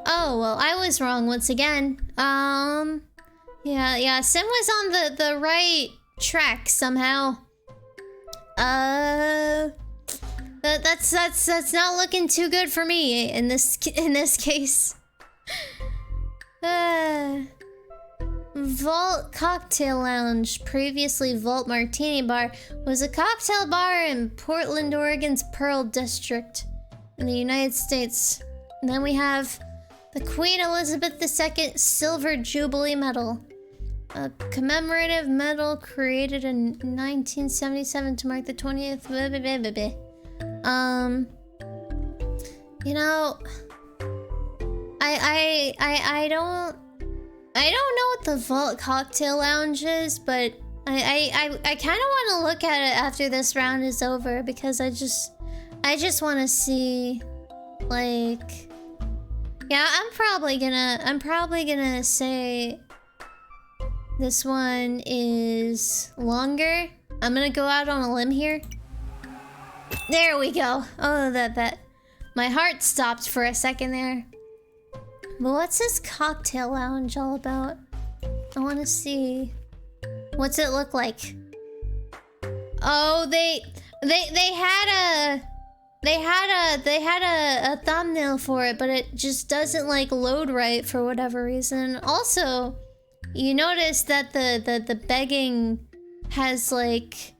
Oh, well, I was wrong once again. Yeah, Sim was on the right track somehow. That's not looking too good for me in this case. Vault Cocktail Lounge, previously Vault Martini Bar, was a cocktail bar in Portland, Oregon's Pearl District in the United States. And then we have the Queen Elizabeth II Silver Jubilee Medal, a commemorative medal created in 1977 to mark the 20th. You know, I don't know what the Vault Cocktail Lounge is, but I kind of want to look at it after this round is over because I just want to see, like, yeah, I'm probably gonna say this one is longer. I'm gonna go out on a limb here. There we go. Oh, that my heart stopped for a second there. But what's this cocktail lounge all about? I want to see. What's it look like? Oh, they had a thumbnail for it, but it just doesn't like load right for whatever reason. Also, you notice that the begging has like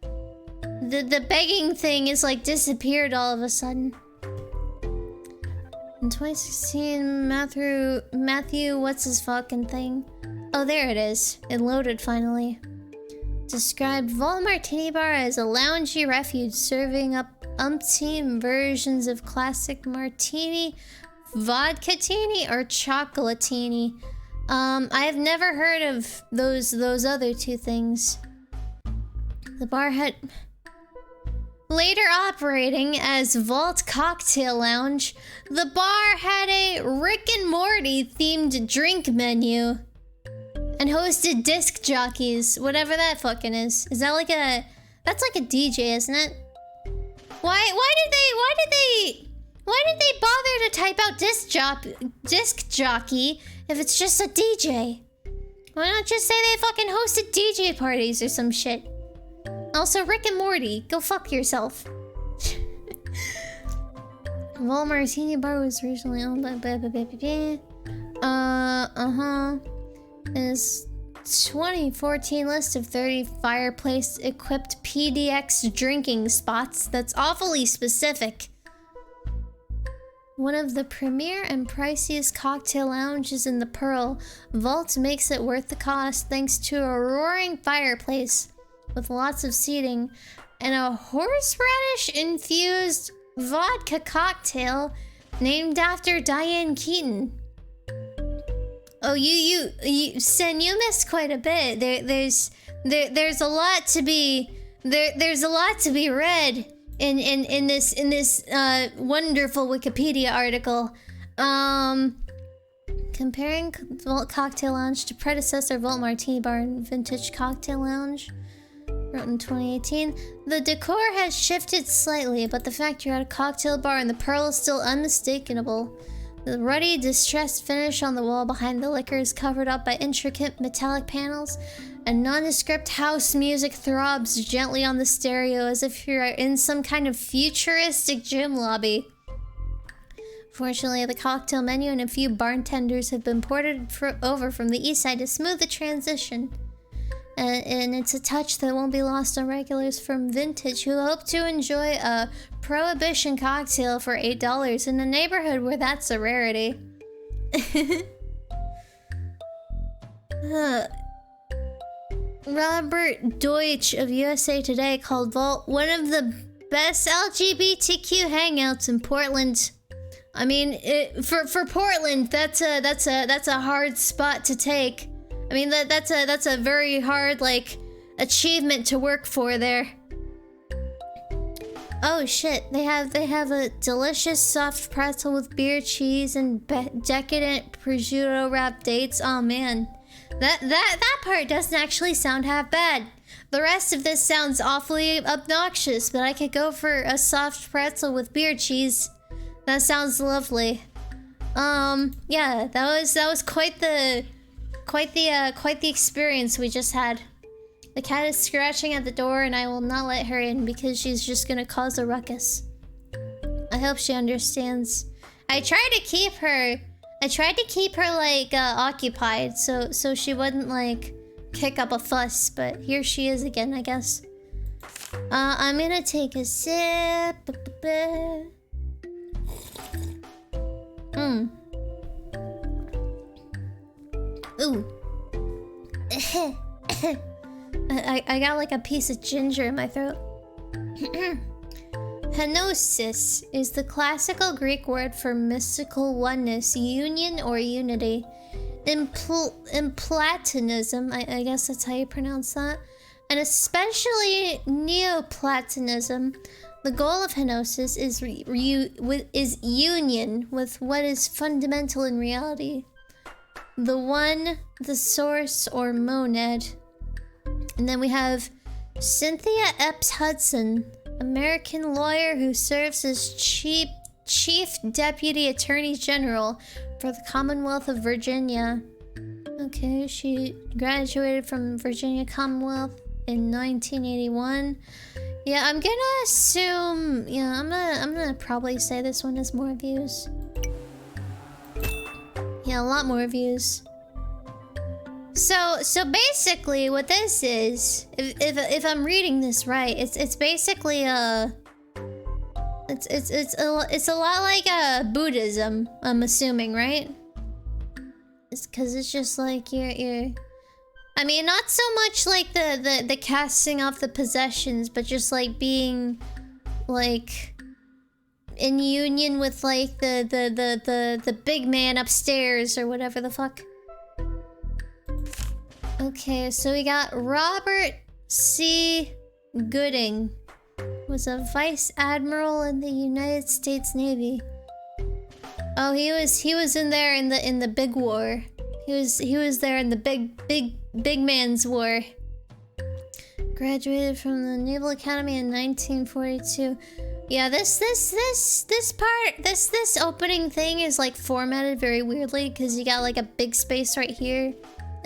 the begging thing is like disappeared all of a sudden. In 2016, Matthew, what's his fucking thing? Oh, there it is. It loaded finally. Described Vault Martini Bar as a loungy refuge serving up umpteen versions of classic martini, vodka-tini, or chocolatini. I've never heard of those other two things. The bar had later operating as Vault Cocktail Lounge. The bar had a Rick and Morty themed drink menu and hosted disc jockeys, whatever that fucking is. Is that like a... That's like a DJ, isn't it? Why did they bother to type out disc jockey if it's just a DJ? Why not just say they fucking hosted DJ parties or some shit? Also, Rick and Morty, go fuck yourself. Vault Martini Bar was originally owned by Is 2014 list of 30 fireplace-equipped PDX drinking spots. That's awfully specific. One of the premier and priciest cocktail lounges in the Pearl, Vault makes it worth the cost thanks to a roaring fireplace with lots of seating and a horseradish-infused vodka cocktail named after Diane Keaton. Oh, you Sin, you missed quite a bit. There's a lot to be there's a lot to be read in this wonderful Wikipedia article. Comparing Vault Cocktail Lounge to predecessor Vault Martini Bar and Vintage Cocktail Lounge, wrote in 2018. The decor has shifted slightly, but the fact you're at a cocktail bar in the Pearl is still unmistakable. The ruddy, distressed finish on the wall behind the liquor is covered up by intricate metallic panels, and nondescript house music throbs gently on the stereo as if you're in some kind of futuristic gym lobby. Fortunately, the cocktail menu and a few bartenders have been ported over from the east side to smooth the transition. And it's a touch that won't be lost on regulars from Vintage who hope to enjoy a Prohibition cocktail for $8 in a neighborhood where that's a rarity. Robert Deutsch of USA Today called Vault one of the best LGBTQ hangouts in Portland. I mean, for Portland, that's a hard spot to take. I mean, that's a very hard, like, achievement to work for there. Oh shit, they have a delicious soft pretzel with beer cheese and decadent prosciutto wrapped dates. Oh man, that part doesn't actually sound half bad. The rest of this sounds awfully obnoxious, but I could go for a soft pretzel with beer cheese. That sounds lovely. Yeah, that was quite the experience we just had. The cat is scratching at the door and I will not let her in because she's just gonna cause a ruckus. I hope she understands. I tried to keep her like occupied so she wouldn't like kick up a fuss, but here she is again, I guess. I'm gonna take a sip. Ooh. I got like a piece of ginger in my throat. Henosis is the classical Greek word for mystical oneness, union, or unity. In Platonism, I guess that's how you pronounce that, and especially Neoplatonism, the goal of Henosis is union with what is fundamental in reality. The one, the source, or monad. And then we have Cynthia Epps Hudson, American lawyer who serves as Chief Deputy Attorney General for the Commonwealth of Virginia. Okay, she graduated from Virginia Commonwealth in 1981. Yeah, I'm gonna assume... Yeah, I'm gonna probably say this one has more views. Yeah, a lot more views. So basically what this is, if I'm reading this right, it's basically it's a lot like Buddhism, I'm assuming, right? It's because it's just like you're I mean, not so much like the casting off the possessions, but just like being like in union with like the big man upstairs or whatever the fuck. Okay, so we got Robert C. Gooding, was a vice admiral in the United States Navy. Oh, he was in there in the big war. He was there in the big man's war. Graduated from the Naval Academy in 1942. Yeah, this opening thing is like formatted very weirdly because you got like a big space right here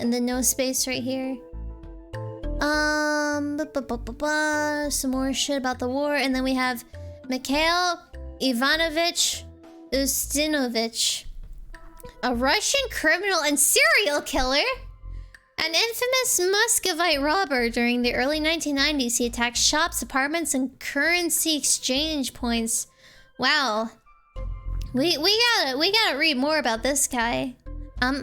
and then no space right here. Some more shit about the war, and then we have Mikhail Ivanovich Ustinovich, a Russian criminal and serial killer. An infamous Muscovite robber during the early 1990s, he attacked shops, apartments, and currency exchange points. Wow, we gotta read more about this guy. I'm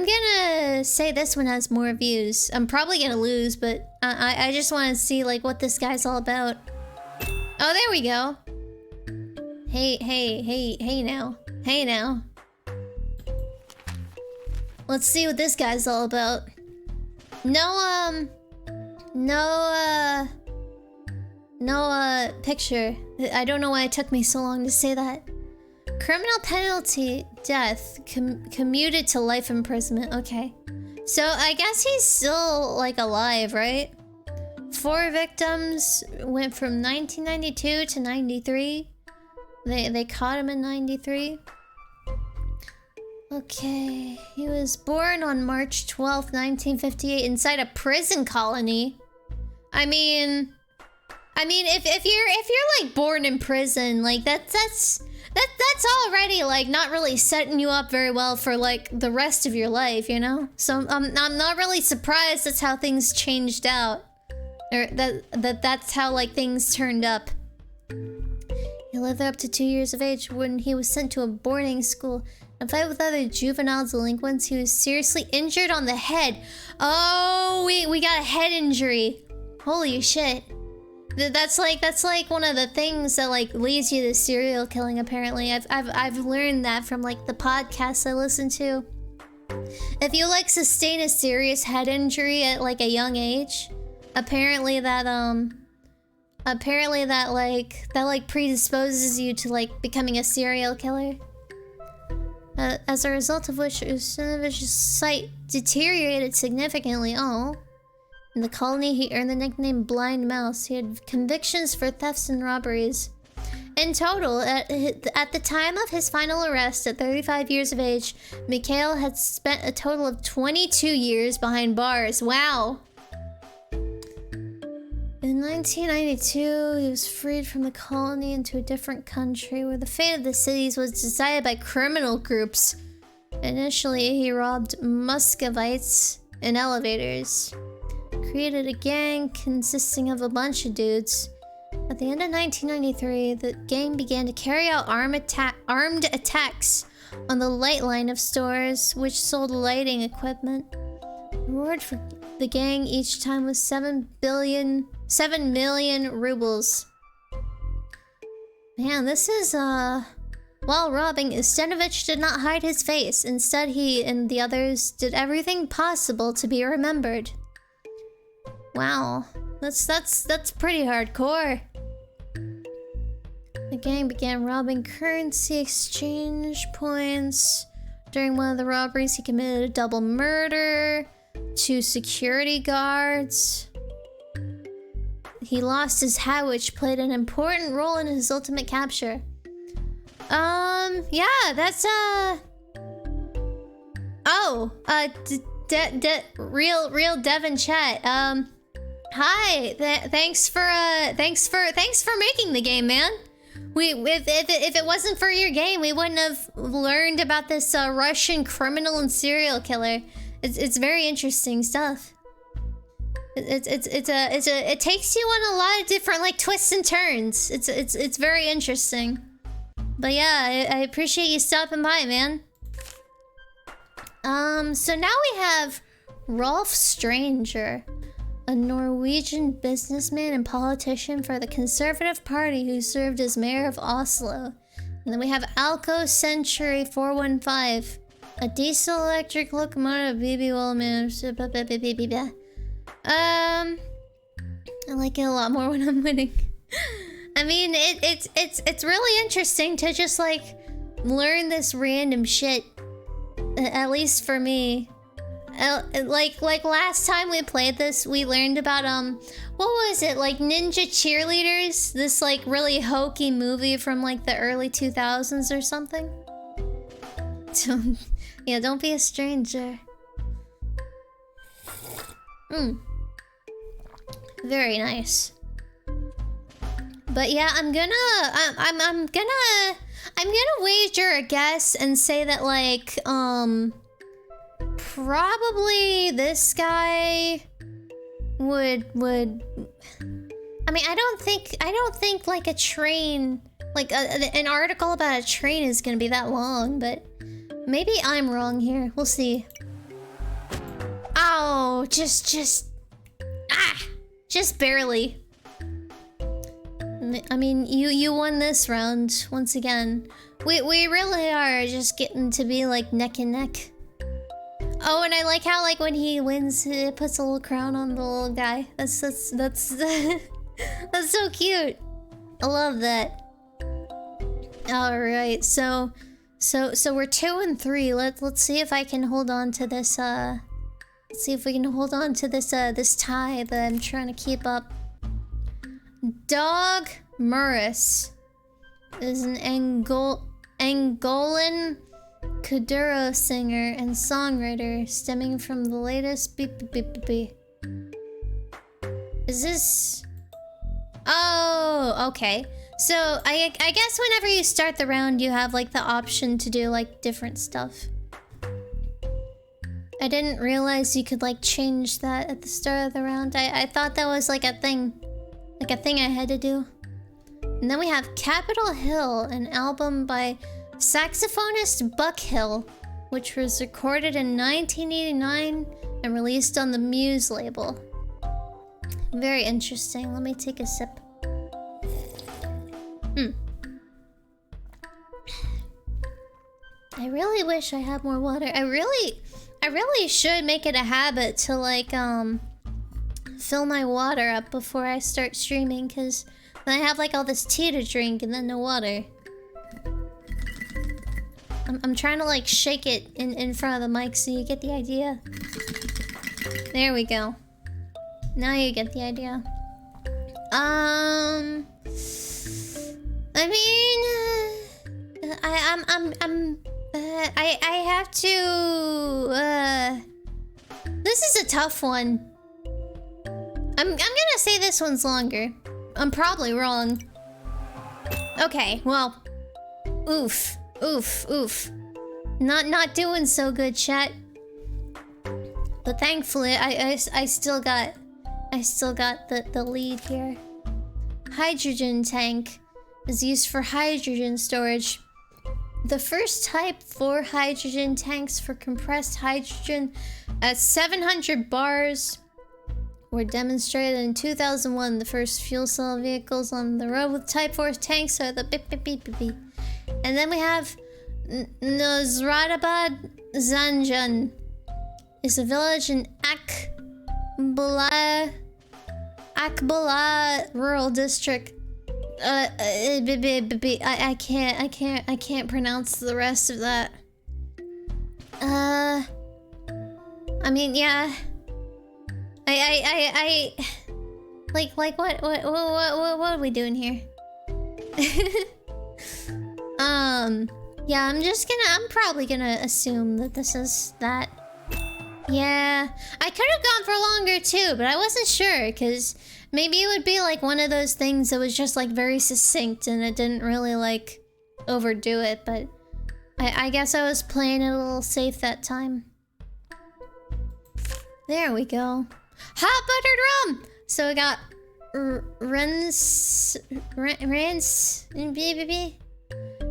gonna say this one has more views. I'm probably gonna lose, but I just want to see like what this guy's all about. Oh, there we go. Hey now. Let's see what this guy's all about. No picture. I don't know why it took me so long to say that. Criminal penalty, death, commuted to life imprisonment. Okay. So I guess he's still like alive, right? 4 victims went from 1992 to 93. They caught him in 93. Okay, he was born on March 12th, 1958 inside a prison colony. I mean if you're like born in prison, like that's already like not really setting you up very well for like the rest of your life, you know? So I'm not really surprised that's how things changed out. Or that's how like things turned up. He lived there up to 2 years of age when he was sent to a boarding school. In a fight with other juvenile delinquents, he was seriously injured on the head. Oh, we got a head injury. Holy shit. That's like one of the things that like leads you to serial killing, apparently. I've learned that from like the podcasts I listen to. If you like sustain a serious head injury at like a young age, apparently that predisposes you to like becoming a serial killer. As a result of which Ustanovich's sight deteriorated significantly. Oh. In the colony, he earned the nickname Blind Mouse. He had convictions for thefts and robberies. In total, at the time of his final arrest at 35 years of age, Mikhail had spent a total of 22 years behind bars. Wow. In 1992, he was freed from the colony into a different country where the fate of the cities was decided by criminal groups. Initially, he robbed Muscovites in elevators. Created a gang consisting of a bunch of dudes. At the end of 1993, the gang began to carry out armed attacks on the light line of stores which sold lighting equipment. The reward for the gang each time was 7 million rubles. Man, this is, while robbing, Ustanovich did not hide his face. Instead, he and the others did everything possible to be remembered. Wow. That's pretty hardcore. The gang began robbing currency exchange points. During one of the robberies, he committed a double murder. 2 security guards. He lost his hat, which played an important role in his ultimate capture. Yeah, that's, Oh, real Devin chat. Hi, thanks for making the game, man. If it wasn't for your game, we wouldn't have learned about this, Russian criminal and serial killer. It's very interesting stuff. It takes you on a lot of different, like, twists and turns. It's very interesting. But yeah, I appreciate you stopping by, man. So now we have Rolf Stranger, a Norwegian businessman and politician for the Conservative Party who served as mayor of Oslo. And then we have Alco Century 415, a diesel electric locomotive BB Wellman. I like it a lot more when I'm winning. I mean, it's really interesting to just, like, learn this random shit. At least for me. Like last time we played this, we learned about, what was it? Like, Ninja Cheerleaders? This, like, really hokey movie from, like, the early 2000s or something? Don't be a stranger. Very nice. But yeah, I'm gonna wager a guess and say that, like, probably this guy would I mean, I don't think like a train, like an article about a train is gonna be that long, but maybe I'm wrong here. We'll see. Oh, just barely. I mean, you won this round once again. We really are just getting to be, like, neck and neck. Oh, and I like how, like, when he wins, it puts a little crown on the little guy. That's that's so cute. I love that. All right, so we're 2 and 3. Let's see if I can hold on to this. Let's see if we can hold on to this this tie that I'm trying to keep up. Dog Murris is an Angolan kuduro singer and songwriter stemming from the latest beep. Is this... Oh, okay. So I guess whenever you start the round, you have, like, the option to do, like, different stuff. I didn't realize you could, like, change that at the start of the round. I thought that was, like, a thing. Like, a thing I had to do. And then we have Capitol Hill, an album by saxophonist Buck Hill, which was recorded in 1989 and released on the Muse label. Very interesting. Let me take a sip. I really wish I had more water. I really should make it a habit to, like, fill my water up before I start streaming, because then I have, like, all this tea to drink and then no water. I'm trying to, like, shake it in front of the mic so you get the idea. There we go. Now you get the idea. I mean, I have to, this is a tough one. I'm gonna say this one's longer. I'm probably wrong. Okay, well, oof. Not doing so good, chat. But thankfully, I still got the lead here. Hydrogen tank is used for hydrogen storage. The first type 4 hydrogen tanks for compressed hydrogen at 700 bars were demonstrated in 2001. The first fuel cell vehicles on the road with Type 4 tanks are the beep beep beep beep beep. And then we have Nozradabad Zanjan. It's a village in Akbala rural district. I can't pronounce the rest of that. I mean, yeah. Like what are we doing here? Yeah, I'm probably gonna assume that this is that. Yeah, I could have gone for longer too, but I wasn't sure, because maybe it would be like one of those things that was just like very succinct and it didn't really like overdo it, but I guess I was playing it a little safe that time. There we go. Hot buttered rum! So we got Rens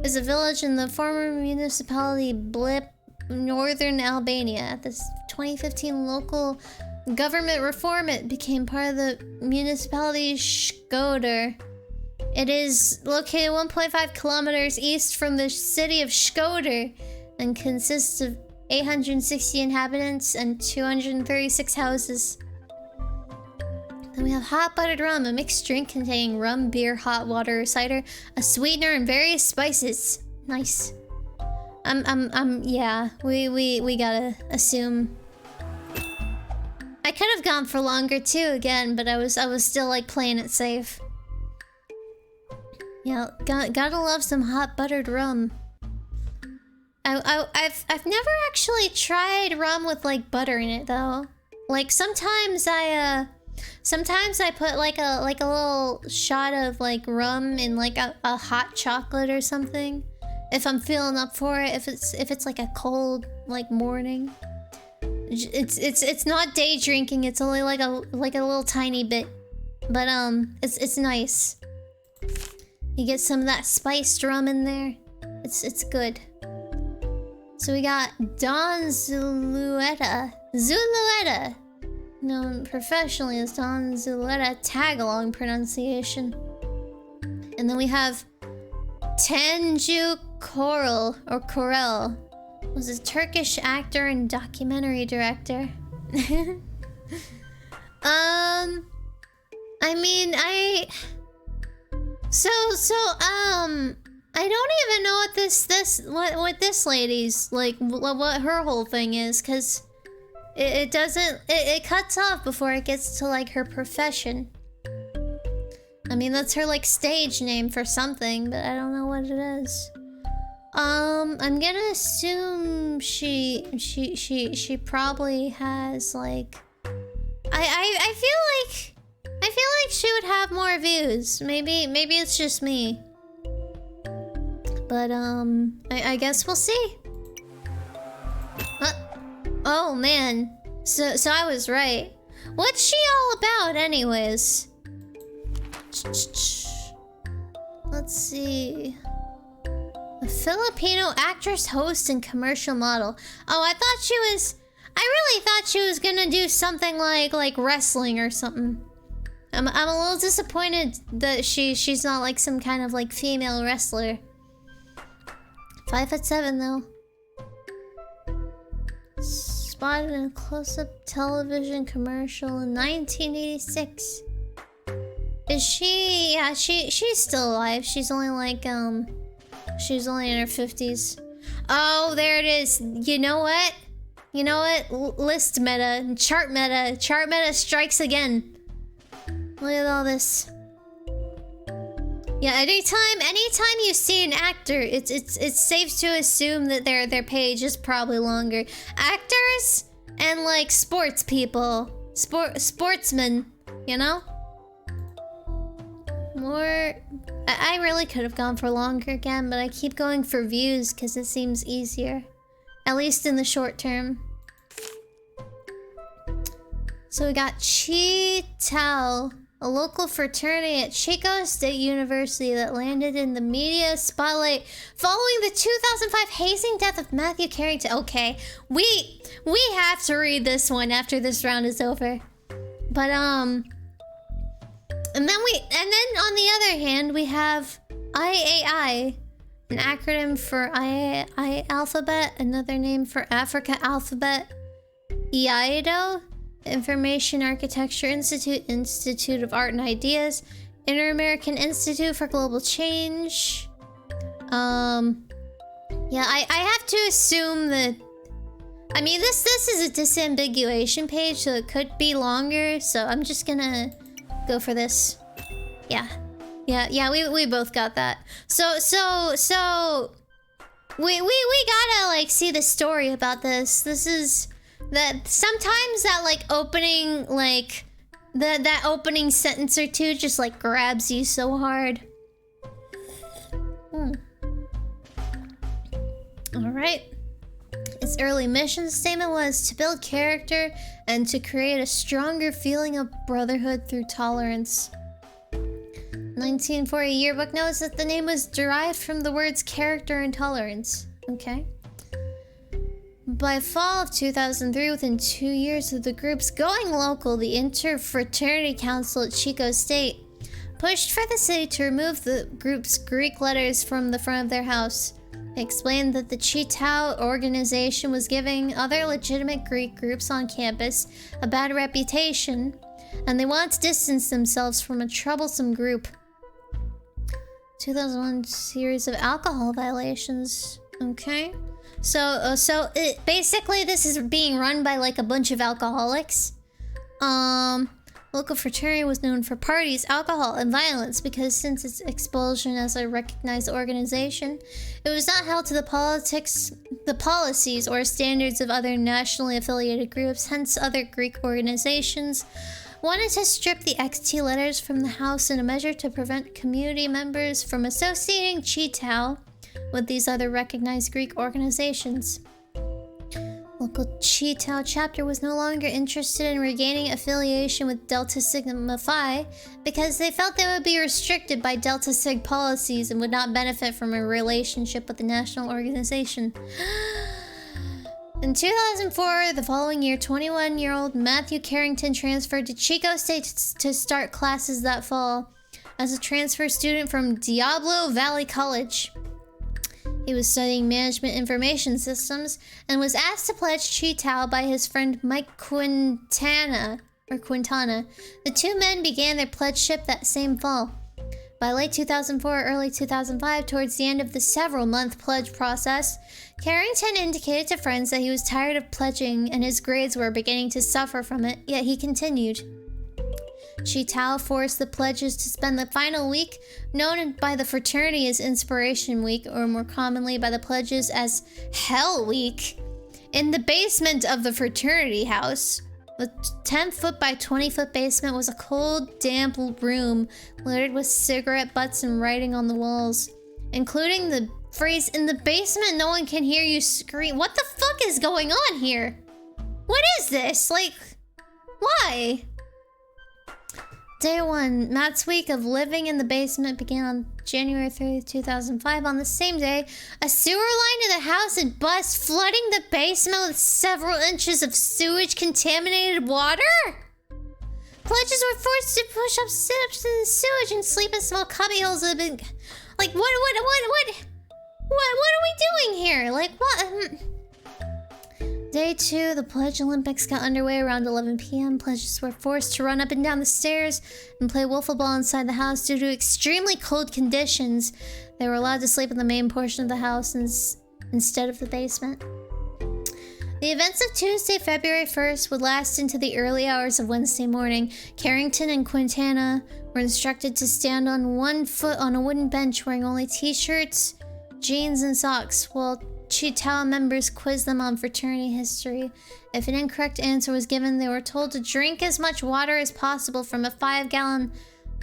is a village in the former municipality Blip, northern Albania. This 2015 local government reform, it became part of the municipality Shkodër. It is located 1.5 kilometers east from the city of Shkodër and consists of 860 inhabitants and 236 houses. Then we have hot buttered rum, a mixed drink containing rum, beer, hot water, cider, a sweetener, and various spices. Nice. Yeah, we gotta assume. I could have gone for longer too again, but I was still like playing it safe. Yeah, gotta love some hot buttered rum. I've never actually tried rum with like butter in it though. Like sometimes I put like a little shot of like rum in like a hot chocolate or something. If I'm feeling up for it, if it's like a cold like morning. It's not day drinking, it's only like a little tiny bit. But it's nice. You get some of that spiced rum in there. It's good. So we got Don Zulueta, known professionally as Don Zulueta, tag-along pronunciation. And then we have Tanju Korel, was a Turkish actor and documentary director. I mean, I don't even know what this lady's like, what her whole thing is, because it cuts off before it gets to like her profession. I mean, that's her like stage name for something, but I don't know what it is. I'm gonna assume she probably has like I feel like she would have more views. Maybe it's just me. But I guess we'll see. Oh man. So I was right. What's she all about anyways? Let's see. A Filipino actress, host, and commercial model. Oh, I really thought she was gonna do something like wrestling or something. I'm a little disappointed that she's not like some kind of like female wrestler. 5'7" though. Spotted in a close-up television commercial in 1986. Is she? Yeah, she's still alive. She's only like she's only in her 50s. Oh, there it is. You know what? List meta, chart meta strikes again. Look at all this. Yeah, anytime you see an actor, it's safe to assume that their page is probably longer. Actors and like sports people, sportsmen, you know. More. I really could have gone for longer again, but I keep going for views because it seems easier, at least in the short term. So we got Chi Tao, a local fraternity at Chico State University that landed in the media spotlight following the 2005 hazing death of Matthew Carrington. Okay, we have to read this one after this round is over. But and then on the other hand, we have IAI, an acronym for I alphabet, another name for Africa alphabet, IAIDO, Information Architecture Institute, Institute of Art and Ideas, Inter-American Institute for Global Change. Yeah, I have to assume that... I mean, this is a disambiguation page, so it could be longer, so I'm just gonna go for this. Yeah, we both got that. So we gotta, like, see the story about this. This is... that sometimes that, like, opening, like... that opening sentence or two just, like, grabs you so hard. Alright. Its early mission statement was to build character and to create a stronger feeling of brotherhood through tolerance. 1940 yearbook notes that the name was derived from the words character and tolerance. Okay. By fall of 2003, within 2 years of the group's going local, the Interfraternity Council at Chico State pushed for the city to remove the group's Greek letters from the front of their house. They explained that the Chi-Tao organization was giving other legitimate Greek groups on campus a bad reputation, and they wanted to distance themselves from a troublesome group. 2001 series of alcohol violations. Okay. So basically this is being run by, like, a bunch of alcoholics. Local fraternity was known for parties, alcohol, and violence because since its expulsion as a recognized organization, it was not held to the policies or standards of other nationally affiliated groups. Hence, other Greek organizations wanted to strip the XT letters from the house in a measure to prevent community members from associating Chi-Tao with these other recognized Greek organizations. Local Chi-Tao chapter was no longer interested in regaining affiliation with Delta Sigma Phi because they felt they would be restricted by Delta Sig policies and would not benefit from a relationship with the national organization. In 2004, the following year, 21-year-old Matthew Carrington transferred to Chico State to start classes that fall as a transfer student from Diablo Valley College. He was studying management information systems and was asked to pledge Chi-Tao by his friend Mike Quintana. The two men began their pledgeship that same fall. By late 2004 or early 2005, towards the end of the several-month pledge process, Carrington indicated to friends that he was tired of pledging and his grades were beginning to suffer from it, yet he continued. Chi-Tao forced the pledges to spend the final week, known by the fraternity as Inspiration Week, or more commonly by the pledges as Hell Week, in the basement of the fraternity house. The 10-foot by 20-foot basement was a cold, damp room littered with cigarette butts and writing on the walls, including the phrase, "In the basement, no one can hear you scream." What the fuck is going on here? What is this? Like, why? Day 1. Matt's week of living in the basement began on January 30th, 2005. On the same day, a sewer line in the house had burst, flooding the basement with several inches of sewage-contaminated water? Pledges were forced to push up sit-ups in the sewage and sleep in small cubbyholes that have been... Like, what are we doing here? Like, what? Day 2, the Pledge Olympics got underway around 11 p.m. Pledges were forced to run up and down the stairs and play wiffle ball inside the house due to extremely cold conditions. They were allowed to sleep in the main portion of the house instead of the basement. The events of Tuesday, February 1st would last into the early hours of Wednesday morning. Carrington and Quintana were instructed to stand on one foot on a wooden bench wearing only t-shirts, jeans, and socks, while Chi-Tao members quizzed them on fraternity history. If an incorrect answer was given, they were told to drink as much water as possible from a 5-gallon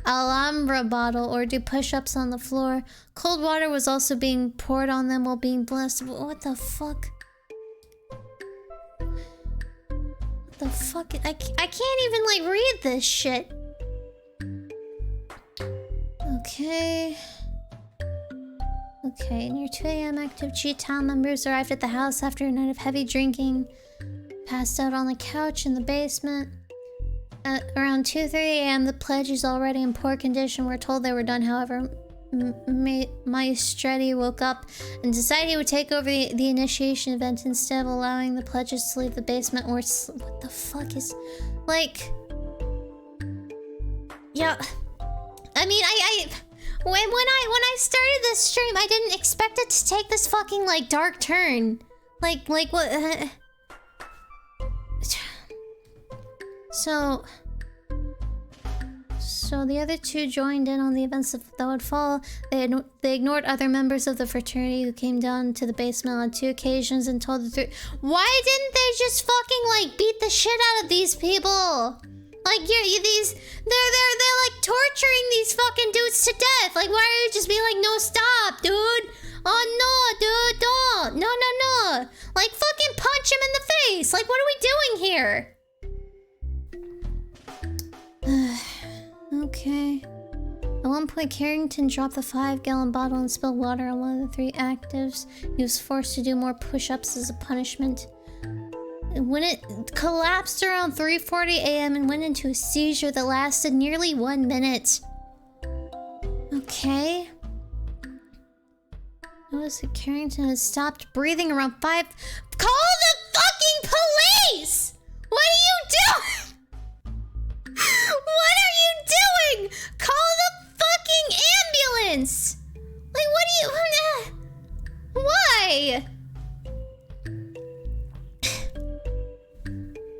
Alhambra bottle or do push-ups on the floor. Cold water was also being poured on them while being blessed. What the fuck? What the fuck? I can't even, like, read this shit. Okay. Okay, near 2 a.m. active Chi-Tao members arrived at the house after a night of heavy drinking. Passed out on the couch in the basement. At around 2:30 a.m., the pledge is already in poor condition. We're told they were done, however. Maestretti woke up and decided he would take over the initiation event instead of allowing the pledges to leave the basement or... What the fuck is... Like... Yeah... I mean, when I started this stream, I didn't expect it to take this fucking, like, dark turn. Like what... So the other two joined in on the events that would follow. They ignored other members of the fraternity who came down to the basement on 2 occasions and told the three... Why didn't they just fucking, like, beat the shit out of these people? Like, they're like torturing these fucking dudes to death. Like, why are you just being like, no, stop, dude? Oh, no, dude, don't. No. Like, fucking punch him in the face. Like, what are we doing here? Okay. At one point, Carrington dropped the 5-gallon bottle and spilled water on one of the 3 actives. He was forced to do more push-ups as a punishment. When it collapsed around 3:40 a.m. and went into a seizure that lasted nearly 1 minute. Okay. Notice that Carrington had stopped breathing around 5... Call the fucking police! What are you doing? What are you doing? Call the fucking ambulance! Like, what do you... Why?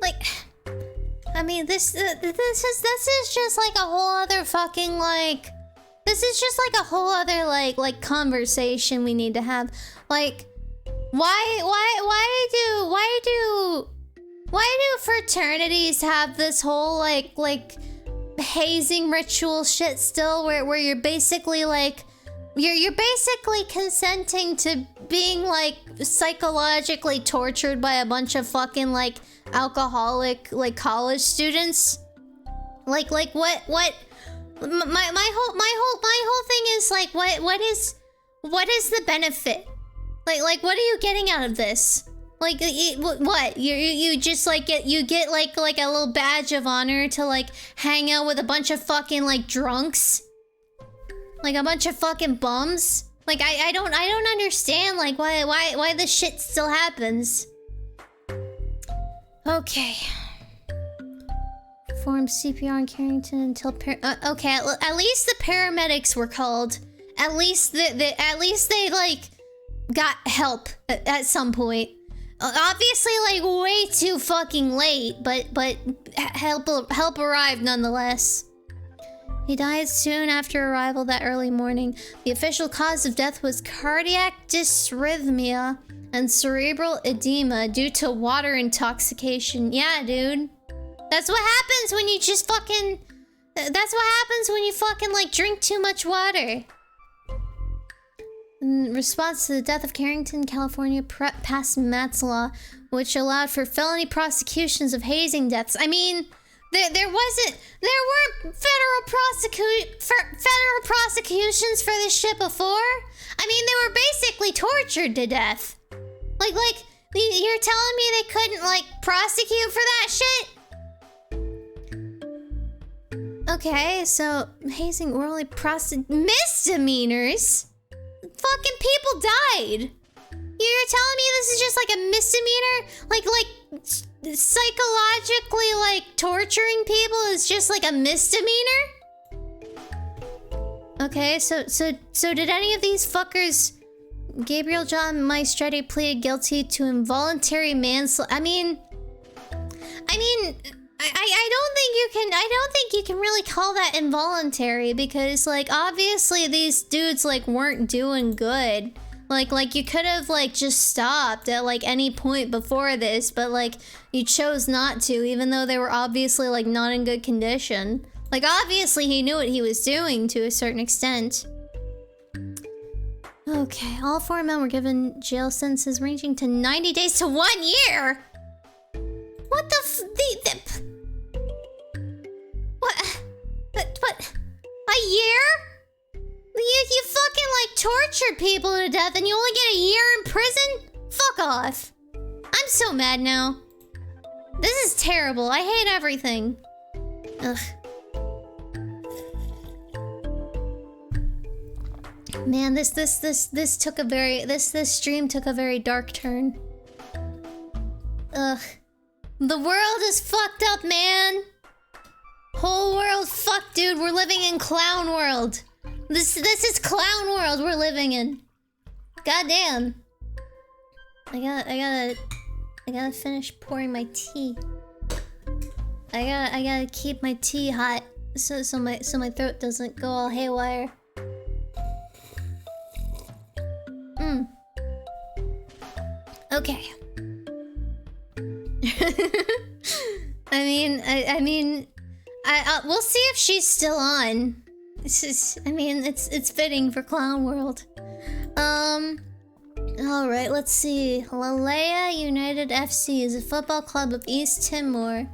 Like, I mean, this is just like a whole other fucking, like, this is just like a whole other like conversation we need to have. Like, why do fraternities have this whole like hazing ritual shit still, where you're basically like you're basically consenting to being like psychologically tortured by a bunch of fucking like alcoholic like college students? Like what my whole thing is like, what is the benefit? Like what are you getting out of this? Like what you just like get like a little badge of honor to like hang out with a bunch of fucking like drunks, like a bunch of fucking bums? Like I don't understand like why this shit still happens. Okay. Perform CPR on Carrington until okay, at least the paramedics were called. At least they like got help at some point. Obviously like way too fucking late, but help arrived nonetheless. He died soon after arrival that early morning. The official cause of death was cardiac dysrhythmia and cerebral edema due to water intoxication. Yeah, dude. That's what happens when you just fucking... That's what happens when you fucking, like, drink too much water. In response to the death of Carrington, California passed Matt's Law, which allowed for felony prosecutions of hazing deaths. I mean, there weren't federal prosecutions for this shit before. I mean, they were basically tortured to death. Like, you're telling me they couldn't, like, prosecute for that shit? Okay, so hazing orally misdemeanors? Fucking people died. You're telling me this is just like a misdemeanor? Like psychologically like torturing people is just like a misdemeanor? Okay, so did any of these fuckers... Gabriel John Maestretti pleaded guilty to involuntary manslaughter. I don't think you can really call that involuntary, because like obviously these dudes like weren't doing good. Like you could have like just stopped at like any point before this, but like you chose not to, even though they were obviously like not in good condition. Like obviously he knew what he was doing to a certain extent. Okay, all 4 men were given jail sentences ranging to 90 days to 1 year. What the What? A year? You fucking like tortured people to death and you only get a year in prison? Fuck off. I'm so mad now. This is terrible. I hate everything. Ugh. Man, this took a very this stream took a very dark turn. Ugh. The world is fucked up, man. Whole world fucked, dude. We're living in clown world. This is clown world we're living in. Goddamn. I gotta finish pouring my tea. I gotta keep my tea hot so my throat doesn't go all haywire. Okay. I mean, we'll see if she's still on. It's fitting for Clown World. All right, let's see. Lalea United FC is a football club of East Timor,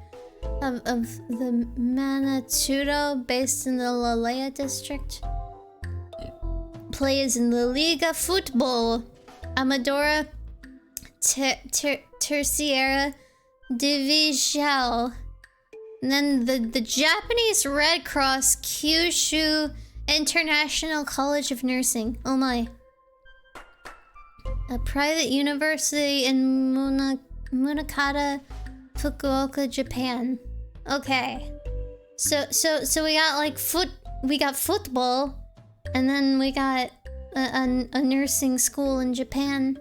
of the Manatuto, based in the Lalea district. Plays in the Liga Football Amadora Terceira Divisão. And then the Japanese Red Cross Kyushu International College of Nursing. Oh my. A private university in Munakata, Fukuoka, Japan. Okay. So we got like we got football, and then we got a nursing school in Japan.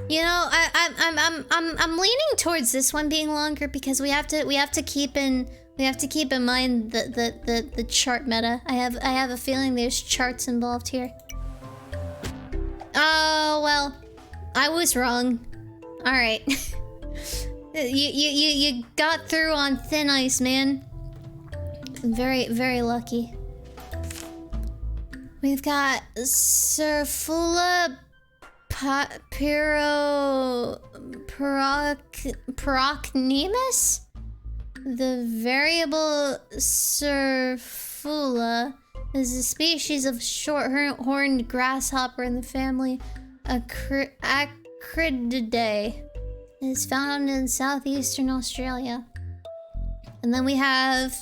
You know, I'm leaning towards this one being longer because we have to keep in mind the chart meta. I have a feeling there's charts involved here. Oh well, I was wrong. All right, you got through on thin ice, man. Very lucky. We've got Surfula Procnemus? The variable Surfula is a species of short-horned grasshopper in the family Acrididae. It is found in southeastern Australia. And then we have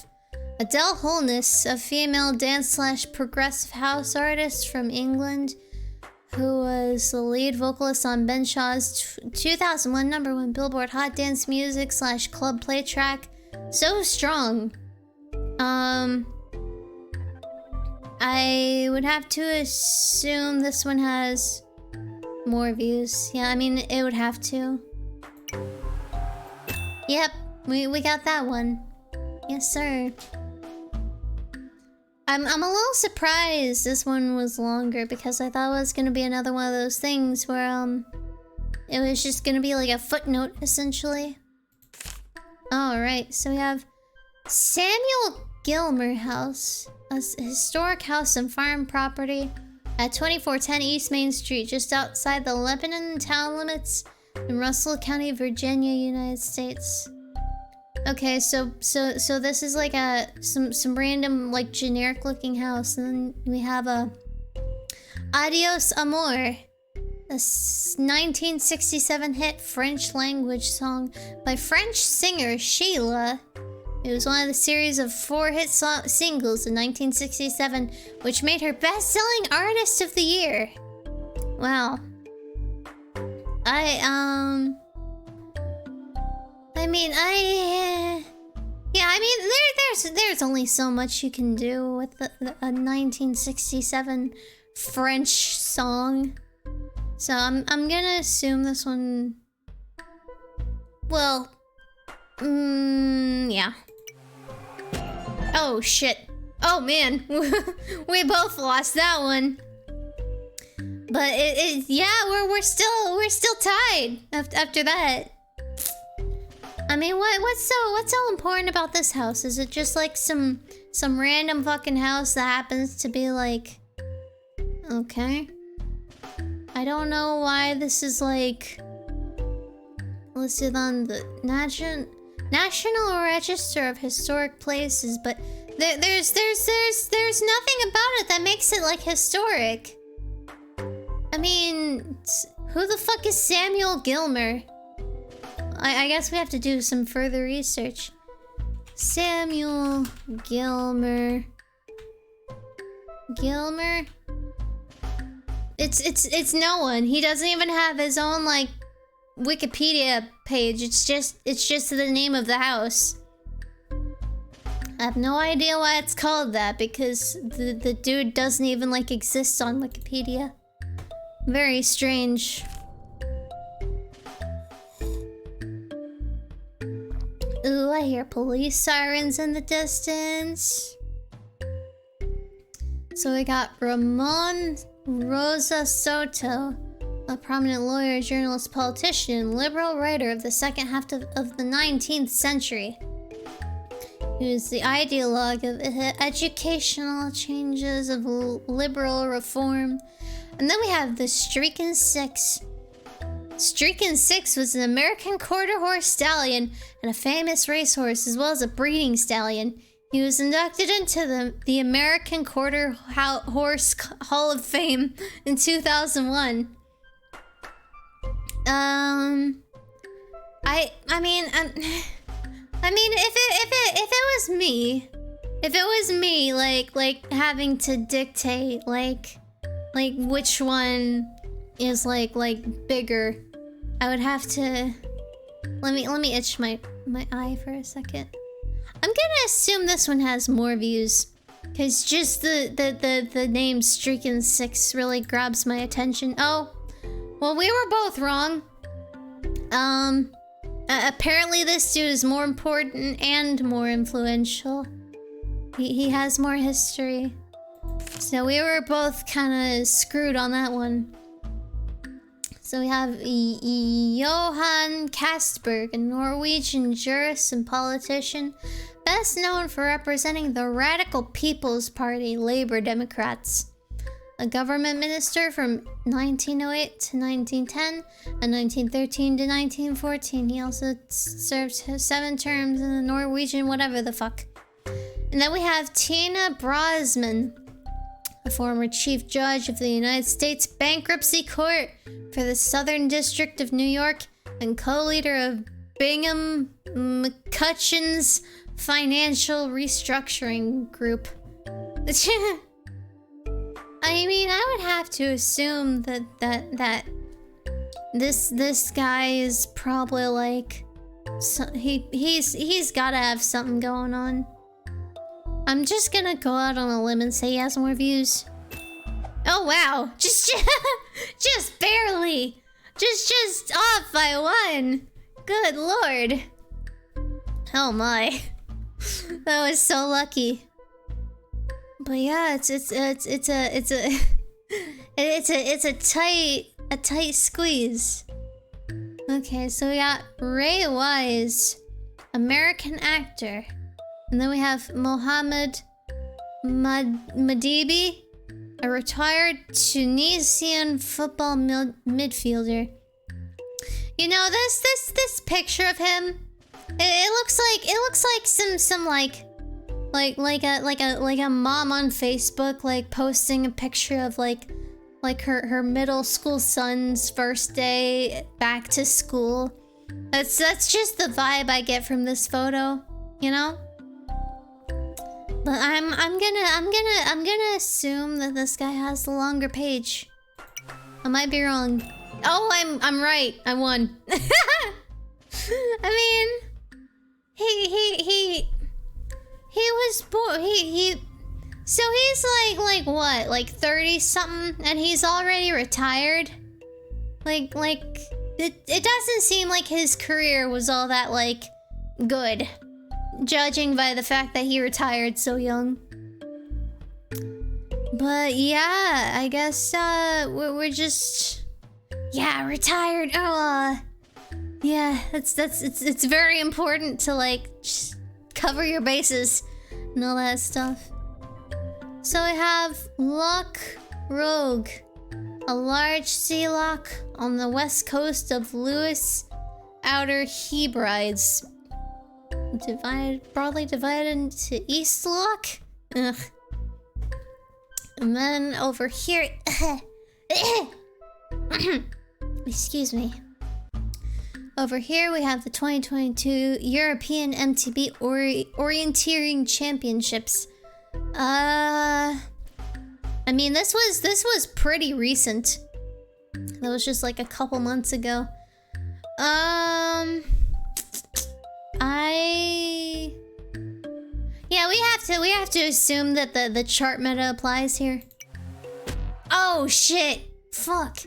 Adele Holness, a female dance/progressive house artist from England, who was the lead vocalist on Ben Shaw's 2001 #1 Billboard Hot Dance Music / Club Play track, So Strong. I would have to assume this one has more views. Yeah, I mean, it would have to. Yep, we got that one. Yes, sir. I'm a little surprised this one was longer because I thought it was gonna be another one of those things where it was just gonna be like a footnote essentially. Alright, so we have Samuel Gilmer House, a historic house and farm property at 2410 East Main Street, just outside the Lebanon town limits in Russell County, Virginia, United States. Okay, so this is like some random like generic looking house, and then we have a Adios Amor, a 1967 hit French language song by French singer Sheila. It was one of the series of 4 hit singles in 1967, which made her best-selling artist of the year. Wow. There's only so much you can do with a 1967 French song. So I'm gonna assume this one. Well, yeah. Oh shit. Oh man, we both lost that one. But yeah, we're still tied after that. I mean, what's so important about this house? Is it just like some random fucking house that happens to be like, okay? I don't know why this is like listed on the National Register of Historic Places, but there's nothing about it that makes it like historic. I mean, who the fuck is Samuel Gilmer? I guess we have to do some further research. Samuel Gilmer. Gilmer? It's no one. He doesn't even have his own, like, Wikipedia page. It's just the name of the house. I have no idea why it's called that, because the dude doesn't even, like, exist on Wikipedia. Very strange. Ooh, I hear police sirens in the distance. So we got Ramon Rosa Soto, a prominent lawyer, journalist, politician, and liberal writer of the second half of the 19th century. He was the ideologue of educational changes, of liberal reform. And then we have the Streakin' Six. Streakin' Six was an American quarter horse stallion and a famous racehorse, as well as a breeding stallion. He was inducted into the American Quarter Horse Hall of Fame in 2001. I mean, if it was me, like having to dictate, like which one is like bigger, I would have to. Let me itch my eye for a second. I'm gonna assume this one has more views, cause just the name Streakin' Six really grabs my attention. Oh, well, we were both wrong. Apparently this dude is more important and more influential. He has more history. So we were both kind of screwed on that one. So we have Johan Castberg, a Norwegian jurist and politician, best known for representing the Radical People's Party, Labour Democrats. A government minister from 1908 to 1910 and 1913 to 1914. He also served 7 terms in the Norwegian whatever the fuck. And then we have Tina Brosman, a former chief judge of the United States Bankruptcy Court for the Southern District of New York and co-leader of Bingham McCutcheon's Financial Restructuring Group. I mean, I would have to assume that this guy is probably like he's got to have something going on. I'm just gonna go out on a limb and say he has more views. Oh wow, just barely, just off by 1. Good lord. Oh my, that was so lucky. But yeah, it's a tight squeeze. Okay, so we got Ray Wise, American actor. And then we have Mohamed Madibi, a retired Tunisian football midfielder. You know, this picture of him, it looks like some like a mom on Facebook, like posting a picture of like her middle school son's first day back to school. That's just the vibe I get from this photo, you know? But I'm gonna assume that this guy has the longer page. I might be wrong. Oh, I'm right. I won. I mean, he was born. So he's like what? Like 30 something, and he's already retired. Like it doesn't seem like his career was all that like good, judging by the fact that he retired so young. But yeah, I guess we're just retired. Oh, yeah, it's very important to like just cover your bases and all that stuff. So I have Loch Rogue, a large sea loch on the west coast of Lewis Outer Hebrides. Broadly divided into East Loch. Ugh. And then over here, excuse me. Over here we have the 2022 European MTB Orienteering Championships. I mean, this was pretty recent. That was just like a couple months ago. Yeah, we have to assume that the chart meta applies here. Oh shit! Fuck.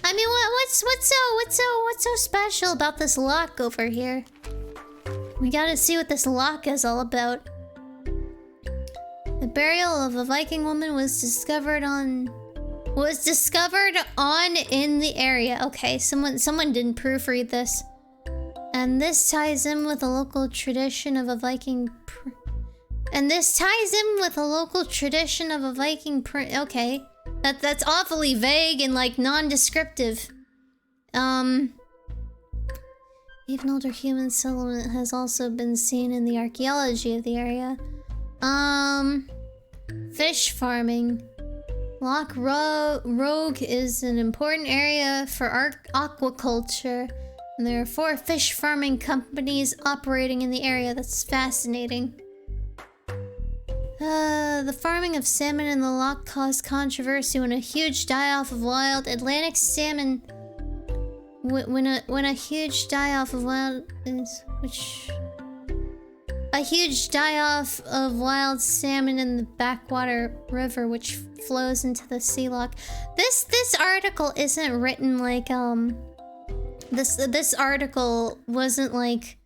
I mean, what's so special about this lock over here? We gotta see what this lock is all about. The burial of a Viking woman was discovered in the area. Okay, someone didn't proofread this. And this ties in with a local tradition of a Viking okay. That's awfully vague and like non-descriptive. Even older human settlement has also been seen in the archaeology of the area. Fish farming. Loch Rogue is an important area for aquaculture, and there are 4 fish farming companies operating in the area. That's fascinating. The farming of salmon in the loch caused controversy when a huge die-off of wild Atlantic salmon. A huge die-off of wild salmon in the backwater river, which flows into the sea loch. This article isn't written like this article wasn't like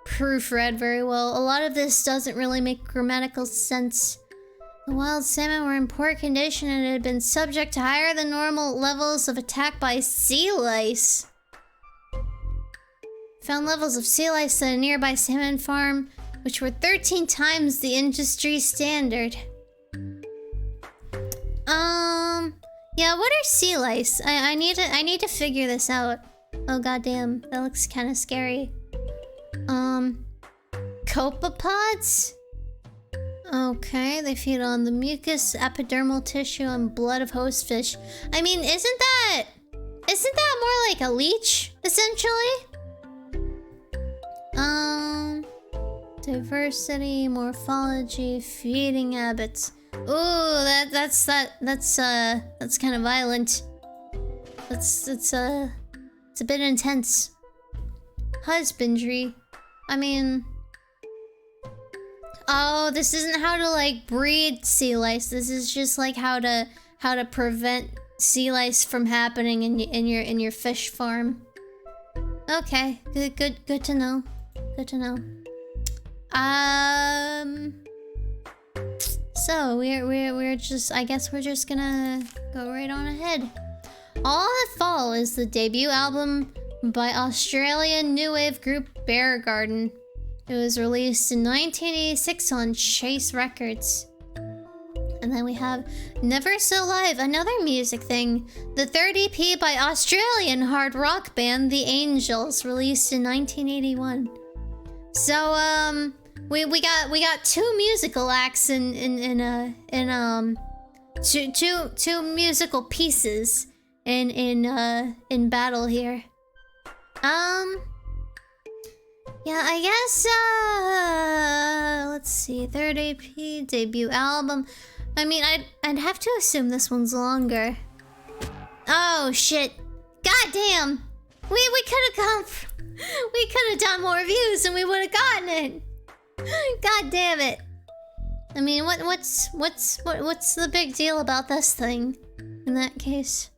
proofread very well. A lot of this doesn't really make grammatical sense. The wild salmon were in poor condition and had been subject to higher than normal levels of attack by sea lice. Found levels of sea lice at a nearby salmon farm, which were 13 times the industry standard. Yeah, what are sea lice? I need to figure this out. Oh goddamn, that looks kind of scary. Copepods? Okay, they feed on the mucus, epidermal tissue, and blood of host fish. I mean, isn't that more like a leech, essentially? Diversity, morphology, feeding habits. Ooh, that's kind of violent. It's a bit intense. Husbandry. I mean, oh, this isn't how to like breed sea lice. This is just like how to prevent sea lice from happening in your fish farm. Okay, good to know. Good to know. So we're just, I guess we're just gonna go right on ahead. All That Fall is the debut album by Australian new wave group Bear Garden. It was released in 1986 on Chase Records. And then we have Never So Live, another music thing. The third EP by Australian hard rock band The Angels, released in 1981. So we got 2 musical acts in two musical pieces in battle here. Yeah, I guess let's see, third EP, debut album. I mean, I'd have to assume this one's longer. Oh shit. God damn. We could have done more views and we would have gotten it. God damn it. I mean, what's the big deal about this thing in that case?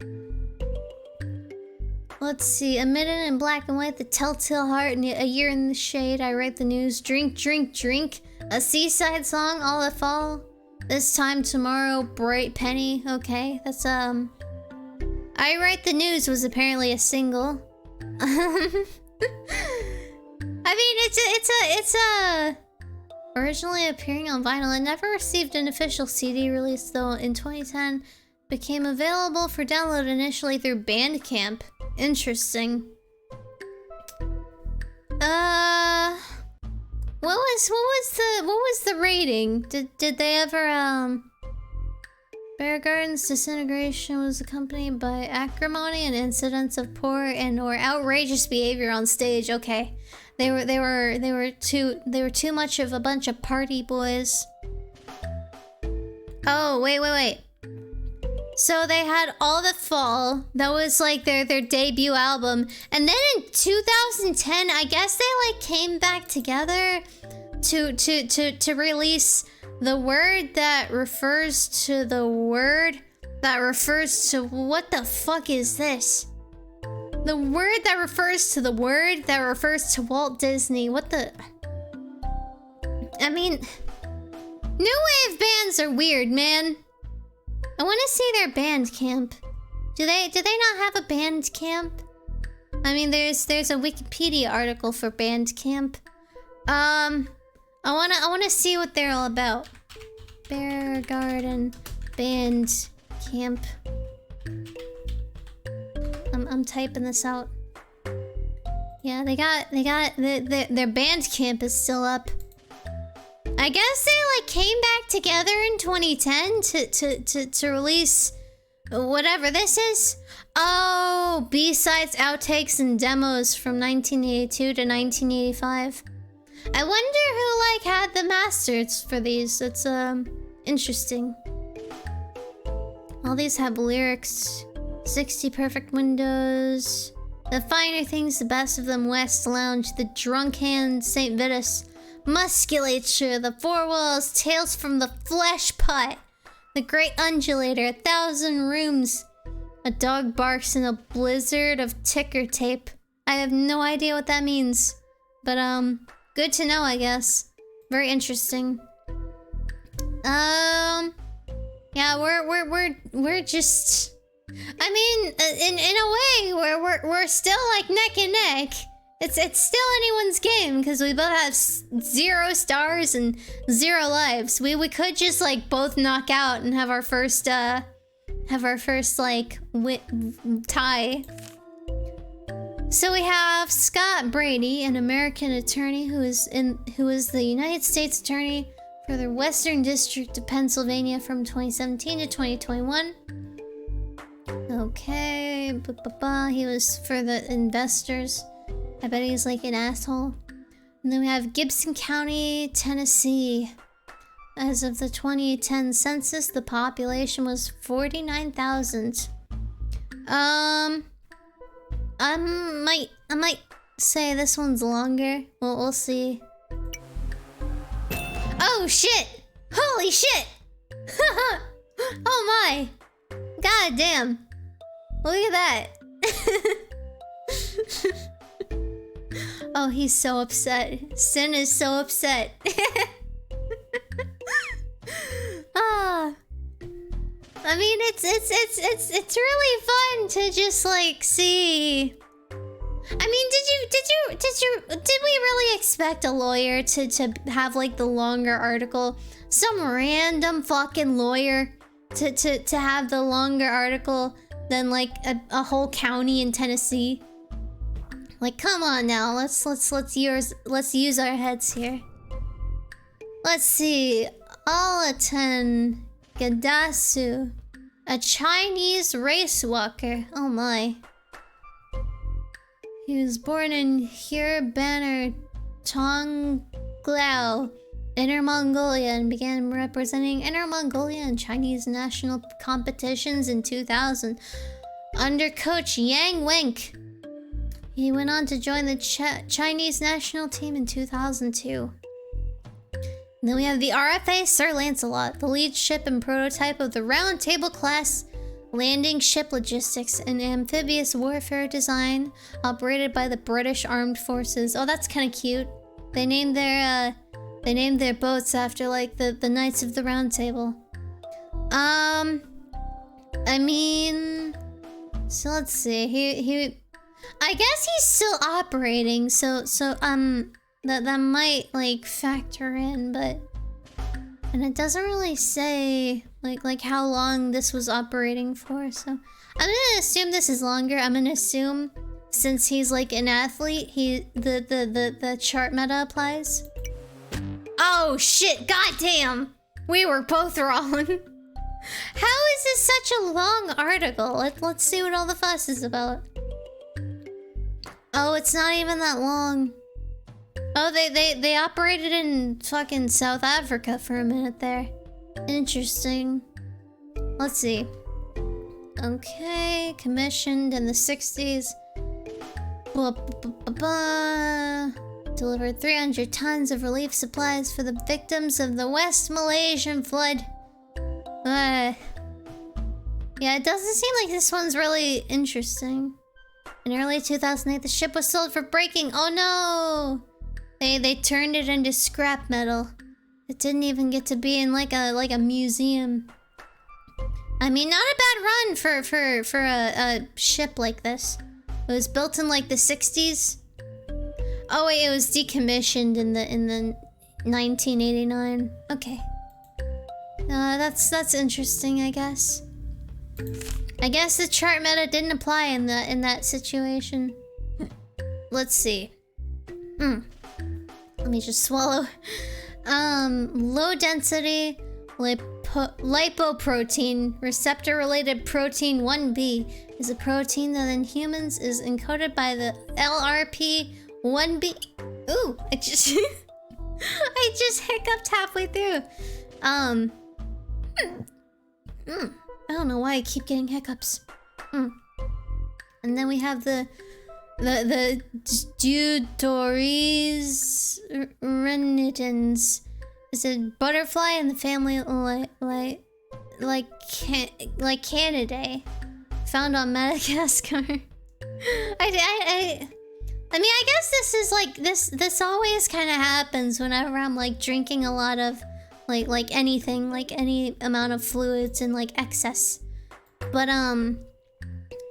Let's see. A Minute in Black and White, The Telltale Heart, and A Year in the Shade, I Write the News, Drink, Drink, Drink, A Seaside Song, All That Fall, This Time Tomorrow, Bright Penny. Okay, that's I Write the News was apparently a single. I mean, it's a originally appearing on vinyl. It never received an official CD release, though. In 2010, became available for download initially through Bandcamp. Interesting. What was the rating? Did they ever Bear Garden's disintegration was accompanied by acrimony and incidents of poor and/or outrageous behavior on stage. Okay, they were too much of a bunch of party boys. Oh wait. So they had All the Fall. That was like their debut album, and then in 2010, I guess they like came back together to release the word that refers to the word that refers to what the fuck is this? The word that refers to the word that refers to Walt Disney. What the? I mean, new wave bands are weird, man. I want to see their band camp. Do they not have a band camp? I mean, there's a Wikipedia article for band camp. I wanna see what they're all about. Bear Garden band camp. I'm typing this out. Yeah, they got their band camp is still up. I guess they like came back together in 2010 to release whatever this is. Oh, B-sides, outtakes, and demos from 1982 to 1985. I wonder who like had the masters for these. It's interesting. All these have lyrics. 60 perfect windows. The finer things, the best of them. West Lounge, the drunk hand, St. Vitus. Musculature, the four walls, tales from the flesh pot. The great undulator, 1,000 rooms. A dog barks in a blizzard of ticker tape. I have no idea what that means. But good to know, I guess. Very interesting. Yeah, we're just, I mean, in a way, we're still like neck and neck. It's still anyone's game because we both have 0 stars and 0 lives. We could just like both knock out and have our first like tie. So we have Scott Brady, an American attorney who is the United States Attorney for the Western District of Pennsylvania from 2017 to 2021. Okay, he was for the investors. I bet he's like an asshole. And then we have Gibson County, Tennessee. As of the 2010 census, the population was 49,000. I might say this one's longer. Well, we'll see. Oh shit! Holy shit! Oh my! God damn! Look at that! Oh, he's so upset. Sin is so upset. Ah. I mean, it's really fun to just like see. I mean, did we really expect a lawyer to have like the longer article? Some random fucking lawyer to have the longer article than like a whole county in Tennessee? Like, come on now, let's use our heads here. Let's see. Alaton Gadasu, a Chinese race walker. Oh my. He was born in Hirabaner, Tonglao, Inner Mongolia, and began representing Inner Mongolia in Chinese national competitions in 2000 under coach Yang Wenk. He went on to join the Chinese national team in 2002. And then we have the RFA Sir Lancelot, the lead ship and prototype of the Round Table class landing ship logistics and amphibious warfare design operated by the British Armed Forces. Oh, that's kind of cute. They named their boats after like the Knights of the Round Table. I mean, so let's see. He I guess he's still operating, so that might like factor in, but and it doesn't really say like how long this was operating for, so I'm gonna assume this is longer. I'm gonna assume since he's like an athlete, the chart meta applies. Oh shit, goddamn! We were both wrong. How is this such a long article? Let's see what all the fuss is about. Oh, it's not even that long. Oh, they operated in fucking South Africa for a minute there. Interesting. Let's see. Okay, commissioned in the 60s. Delivered 300 tons of relief supplies for the victims of the West Malaysian flood. Yeah, it doesn't seem like this one's really interesting. In early 2008, the ship was sold for breaking. Oh no! They turned it into scrap metal. It didn't even get to be in like a museum. I mean, not a bad run for a ship like this. It was built in like the 60s. Oh wait, it was decommissioned in the 1989. Okay. That's interesting, I guess. I guess the chart meta didn't apply in that situation. Let's see. Let me just swallow. Low density lipoprotein receptor-related protein 1B is a protein that in humans is encoded by the LRP1B. Ooh, I just hiccuped halfway through. I don't know why I keep getting hiccups. And then we have the Deuteries renitens. It's a butterfly in the family like Canidae, found on Madagascar. I mean, I guess this is like this always kind of happens whenever I'm like drinking a lot of like anything, like any amount of fluids in like excess. But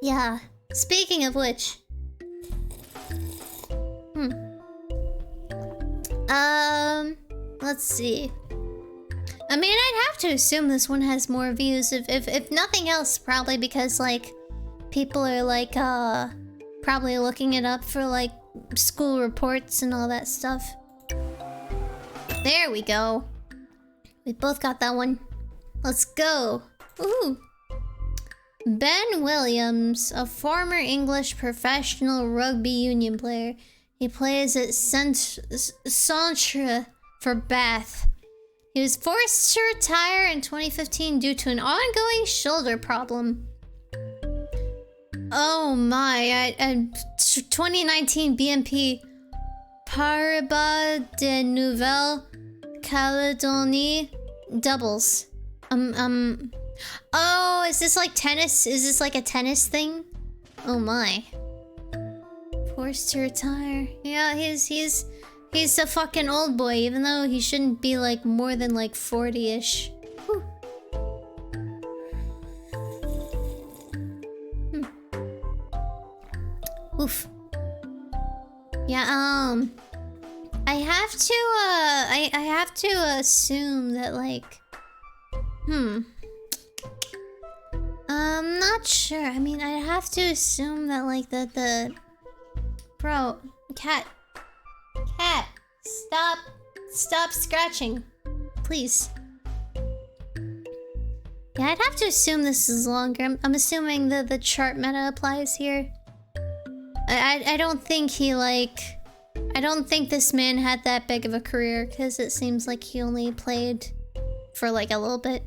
yeah. Speaking of which, let's see. I mean, I'd have to assume this one has more views, if nothing else, probably because like people are like probably looking it up for like school reports and all that stuff. There we go. We both got that one. Let's go. Woohoo. Ben Williams, a former English professional rugby union player. He plays at Centre for Bath. He was forced to retire in 2015 due to an ongoing shoulder problem. Oh my, 2019 BNP Paribas de Nouvelle Calédonie doubles. Oh, is this like tennis? Is this like a tennis thing? Oh my. Forced to retire. Yeah, he's a fucking old boy, even though he shouldn't be like more than like 40-ish. Oof. Yeah, I have to assume that like I'm not sure. I mean, I have to assume that like the bro, cat, stop scratching, please. Yeah, I'd have to assume this is longer. I'm assuming that the chart meta applies here. I don't think he like, I don't think this man had that big of a career, because it seems like he only played for like a little bit.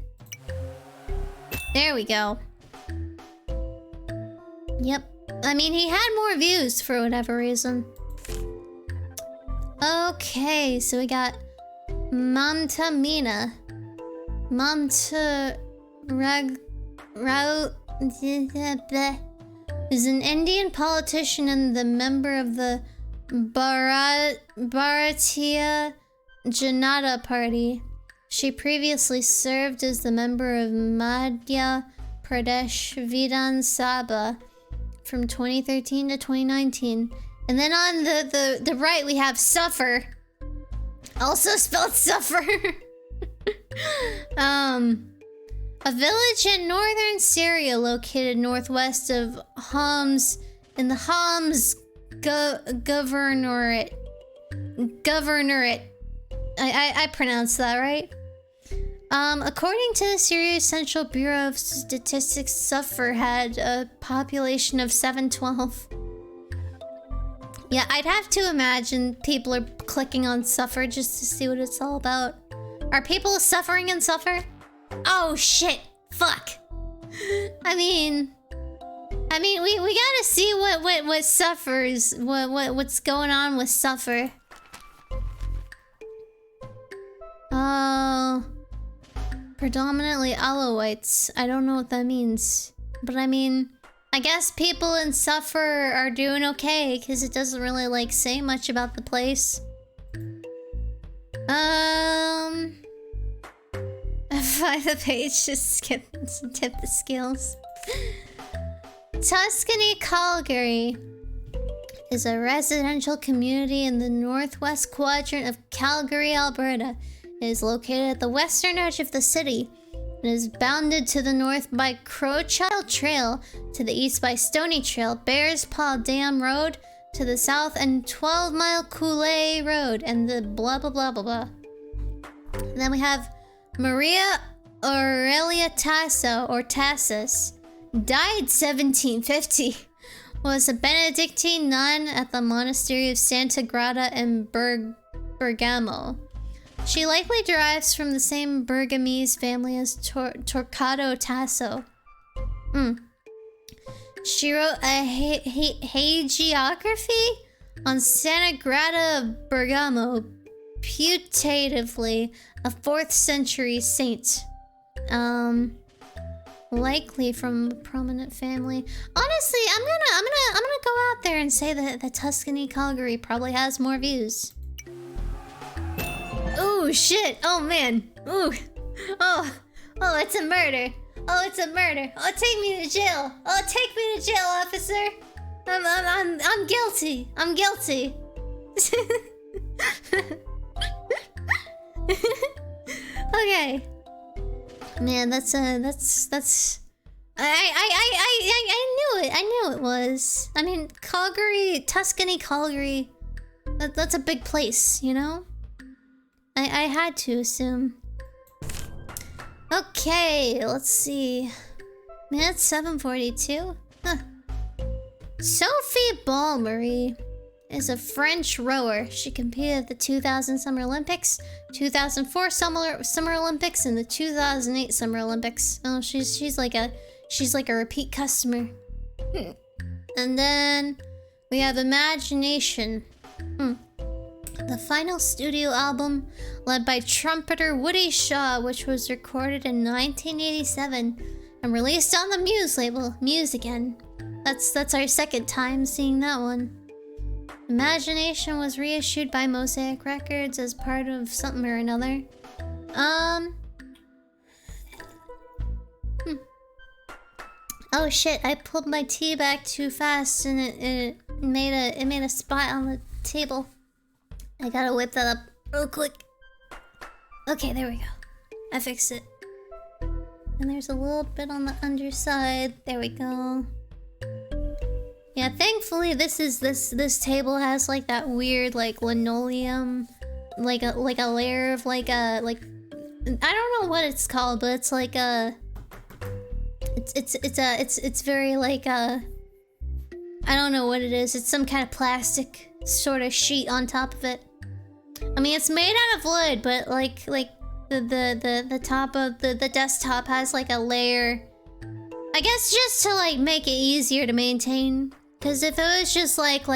There we go. Yep. I mean, he had more views for whatever reason. Okay, so we got Mantamina. Is an Indian politician and the member of the Bharatiya Janata Party. She previously served as the member of Madhya Pradesh Vidhan Sabha from 2013 to 2019. And then on the right we have Suffer. Also spelled Suffer. A village in northern Syria located northwest of Homs in the Homs Governorate. I pronounced that right. According to the Syria Central Bureau of Statistics, Suffer had a population of 712. Yeah, I'd have to imagine people are clicking on Suffer just to see what it's all about. Are people suffering in Suffer? Oh shit! Fuck! I mean, we gotta see what suffers, what's going on with Suffer. Predominantly Alawites. I don't know what that means, but I mean, I guess people in Suffer are doing okay because it doesn't really like say much about the place. Find the page, just skip and tip the skills. Tuscany, Calgary is a residential community in the northwest quadrant of Calgary, Alberta. It is located at the western edge of the city and is bounded to the north by Crowchild Trail, to the east by Stony Trail, Bears Paw Dam Road, to the south, and 12-mile Coulee Road, and the blah blah blah blah blah. And then we have Maria Aurelia Tasso, or Tassus, died 1750. Was a Benedictine nun at the monastery of Santa Grata in Bergamo. She likely derives from the same Bergamese family as Torquato Tasso. She wrote a hagiography on Santa Grata of Bergamo, putatively a 4th century saint. Likely from a prominent family. Honestly, I'm gonna go out there and say that the Tuscany, Calgary probably has more views. Oh shit! Oh man! Ooh! Oh! It's a murder! Oh, it's a murder! Oh, take me to jail! Oh, take me to jail, officer! I'm guilty! I'm guilty! Okay. Man, that's I knew it. I knew it was. I mean, Calgary, Tuscany, Calgary. That's a big place, you know? I had to assume. Okay, let's see. Man, it's 7:42. Huh. Sophie Balmery is a French rower. She competed at the 2000 Summer Olympics, 2004 Summer Olympics, and the 2008 Summer Olympics. Oh, she's like a repeat customer. And then we have Imagination. The final studio album, led by trumpeter Woody Shaw, which was recorded in 1987 and released on the Muse label, Muse again. That's our second time seeing that one. Imagination was reissued by Mosaic Records as part of something or another. Oh shit, I pulled my tea back too fast and it made a spot on the table. I gotta whip that up real quick. Okay, there we go. I fixed it. And there's a little bit on the underside. There we go. Yeah, thankfully this table has like that weird like linoleum, like a layer of like I don't know what it's called, but it's like it's very like I don't know what it is. It's some kind of plastic sort of sheet on top of it. I mean, it's made out of wood, but like the top of the desktop has like a layer. I guess just to like make it easier to maintain. Cause if it was just like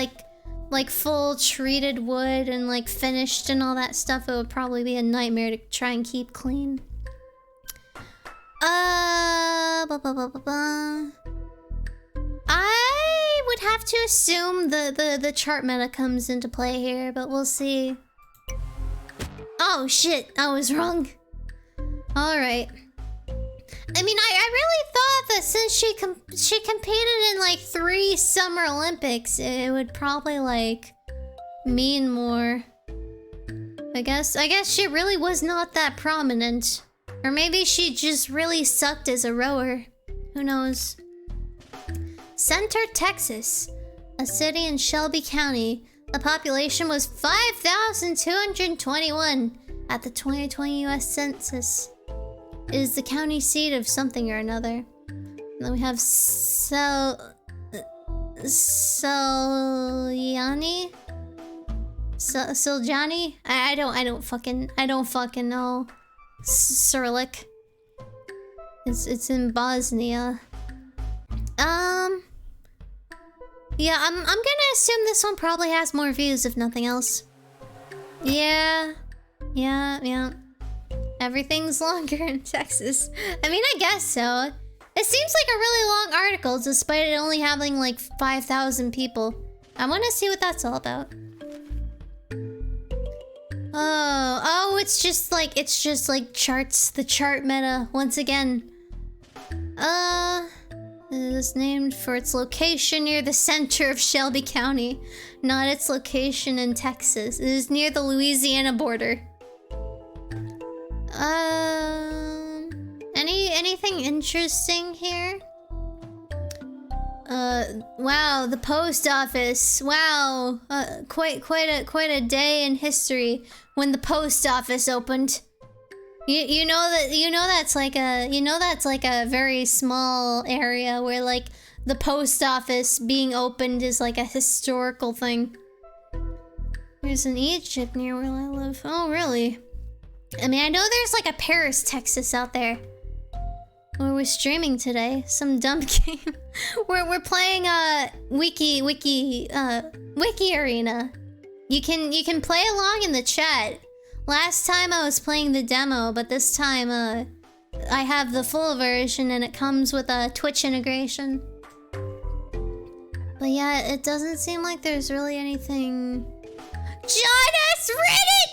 full treated wood and like finished and all that stuff, it would probably be a nightmare to try and keep clean. I would have to assume the chart meta comes into play here, but we'll see. Oh shit, I was wrong. Alright. I mean, I really thought that since she competed in like 3 Summer Olympics, it would probably like mean more. I guess she really was not that prominent. Or maybe she just really sucked as a rower. Who knows? Center, Texas, a city in Shelby County. The population was 5,221 at the 2020 US Census. is the county seat of something or another. And then we have Siljani? Siljani? I don't fucking know. Cyrillic. It's in Bosnia. Yeah, I'm gonna assume this one probably has more views if nothing else. Yeah. Everything's longer in Texas. I mean, I guess so. It seems like a really long article despite it only having like 5,000 people. I want to see what that's all about. Oh, it's just like charts, the chart meta once again. It is named for its location near the center of Shelby County, not its location in Texas. It is near the Louisiana border. Anything interesting here? Wow, the post office. Wow, quite a day in history when the post office opened. You know that's like a very small area where like the post office being opened is like a historical thing. There's an Egypt near where I live. Oh, really? I mean, I know there's like a Paris, Texas out there. Where we're streaming today. Some dumb game. We're playing WikiArena. You can play along in the chat. Last time I was playing the demo, but this time I have the full version and it comes with a Twitch integration. But yeah, it doesn't seem like there's really anything. John S. Reddit!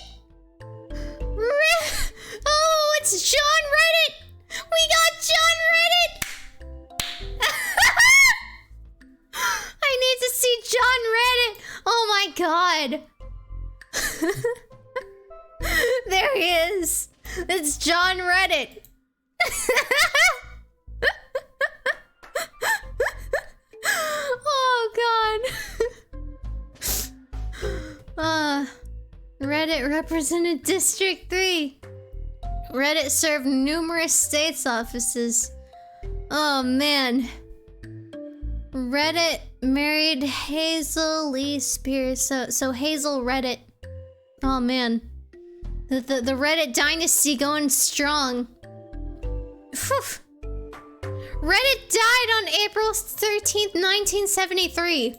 Oh, it's John Reddit! We got John Reddit! I need to see John Reddit! Oh my god! There he is! It's John Reddit! Oh god. Reddit represented District 3. Reddit served numerous states offices. Oh man. Reddit married Hazel Lee Spears. So Hazel Reddit. Oh man. The Reddit dynasty going strong. Whew. Reddit died on April 13th, 1973.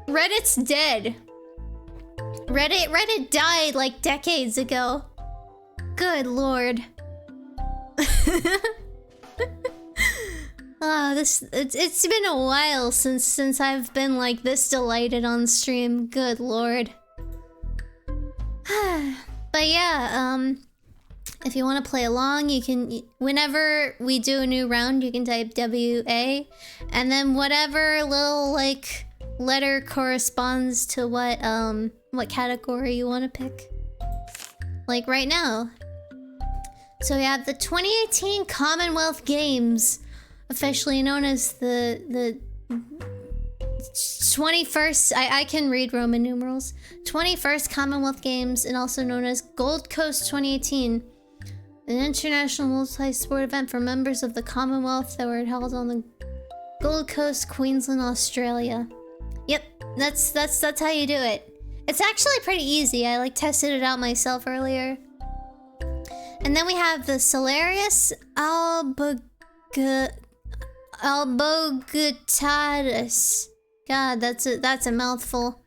Reddit's dead. Reddit died like decades ago. Good lord. It's been a while since I've been like this delighted on stream. Good lord. But yeah, if you want to play along, you can, whenever we do a new round, you can type WA, and then whatever little like letter corresponds to what category you want to pick. Like right now. So we have the 2018 Commonwealth Games, officially known as the 21st, I can read Roman numerals, 21st Commonwealth Games, and also known as Gold Coast 2018, an international multi-sport event for members of the Commonwealth that were held on the Gold Coast, Queensland, Australia. Yep, that's how you do it. It's actually pretty easy. I like tested it out myself earlier. And then we have the Salarius albogutatus. God, that's a mouthful.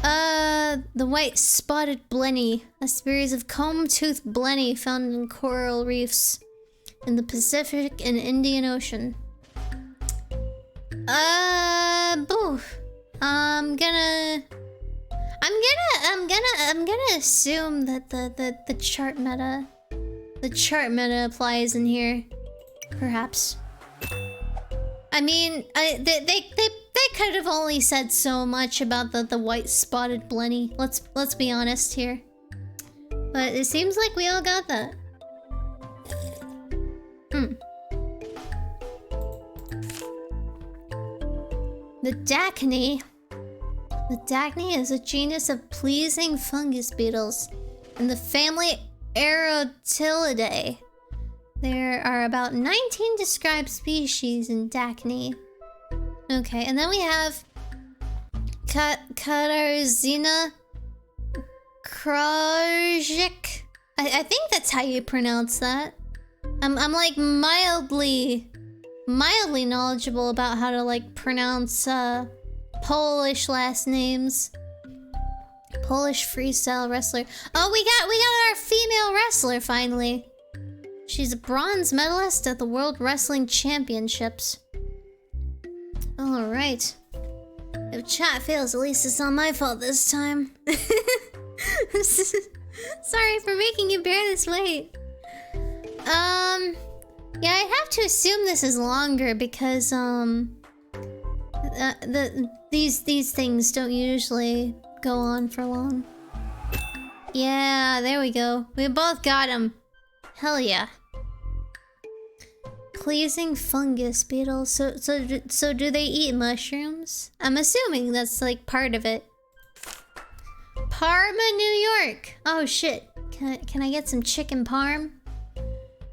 The white spotted blenny, a species of comb-toothed blenny found in coral reefs in the Pacific and Indian Ocean. I'm gonna assume that the chart meta applies in here, perhaps. I mean, they could have only said so much about the white spotted blenny. Let's be honest here. But it seems like we all got that. The Dacne. The Dacne is a genus of pleasing fungus beetles in the family Aerotylidae. There are about 19 described species in Dacne. Okay, and then we have Katarzina Krajik. I think that's how you pronounce that. I'm like mildly knowledgeable about how to like pronounce Polish last names. Polish freestyle wrestler. Oh, we got our female wrestler finally. She's a bronze medalist at the World Wrestling Championships. All right. If chat fails, at least it's not my fault this time. Sorry for making you bear this weight. Yeah, I have to assume this is longer because these things don't usually go on for long. Yeah, there we go. We both got him. Hell yeah. Pleasing fungus beetles. So do they eat mushrooms? I'm assuming that's like part of it. Parma, New York. Oh shit. Can I get some chicken parm?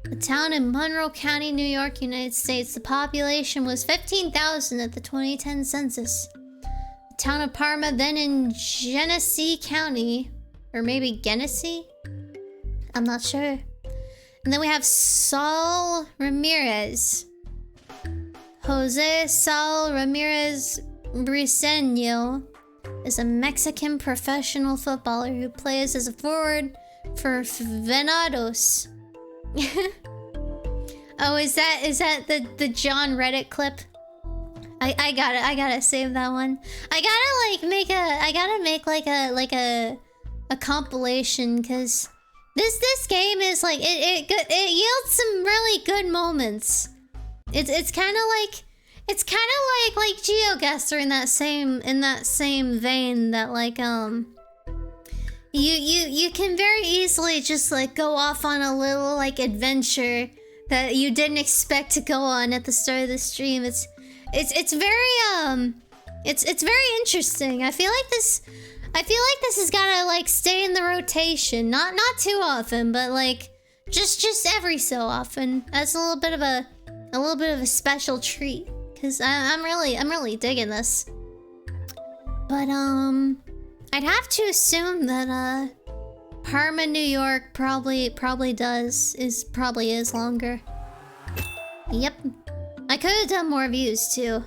A town in Monroe County, New York, United States. The population was 15,000 at the 2010 census. The town of Parma, then in Genesee County, or maybe Genesee? I'm not sure. And then we have Saul Ramirez. Jose Saul Ramirez Briseño is a Mexican professional footballer who plays as a forward for Venados. Oh, is that the John Reddit clip? I gotta save that one. I gotta make like a compilation, cause this game is like it yields some really good moments. It's kind of like GeoGuessr in that same vein that like you can very easily just like go off on a little like adventure that you didn't expect to go on at the start of the stream. It's very interesting. I feel like this has gotta like stay in the rotation. Not too often, but like just every so often. That's a little bit of a special treat. Cause I'm really digging this. But I'd have to assume that Parma, New York probably is longer. Yep. I could have done more views too.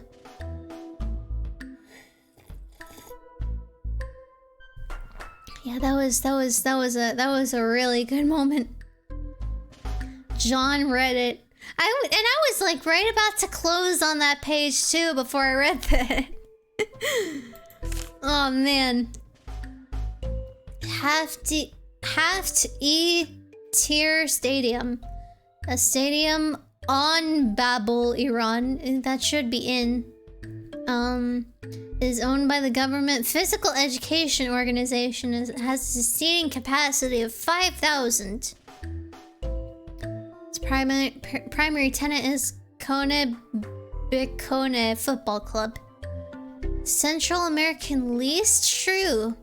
Yeah, that was a really good moment. John Reddit. I was like right about to close on that page too before I read that. Oh man. E-Tier Stadium. A stadium on Babel, Iran. That should be in. Is owned by the government physical education organization. It has a seating capacity of 5,000. Its primary tenant is Kone Bikone Football Club. Central American least shrew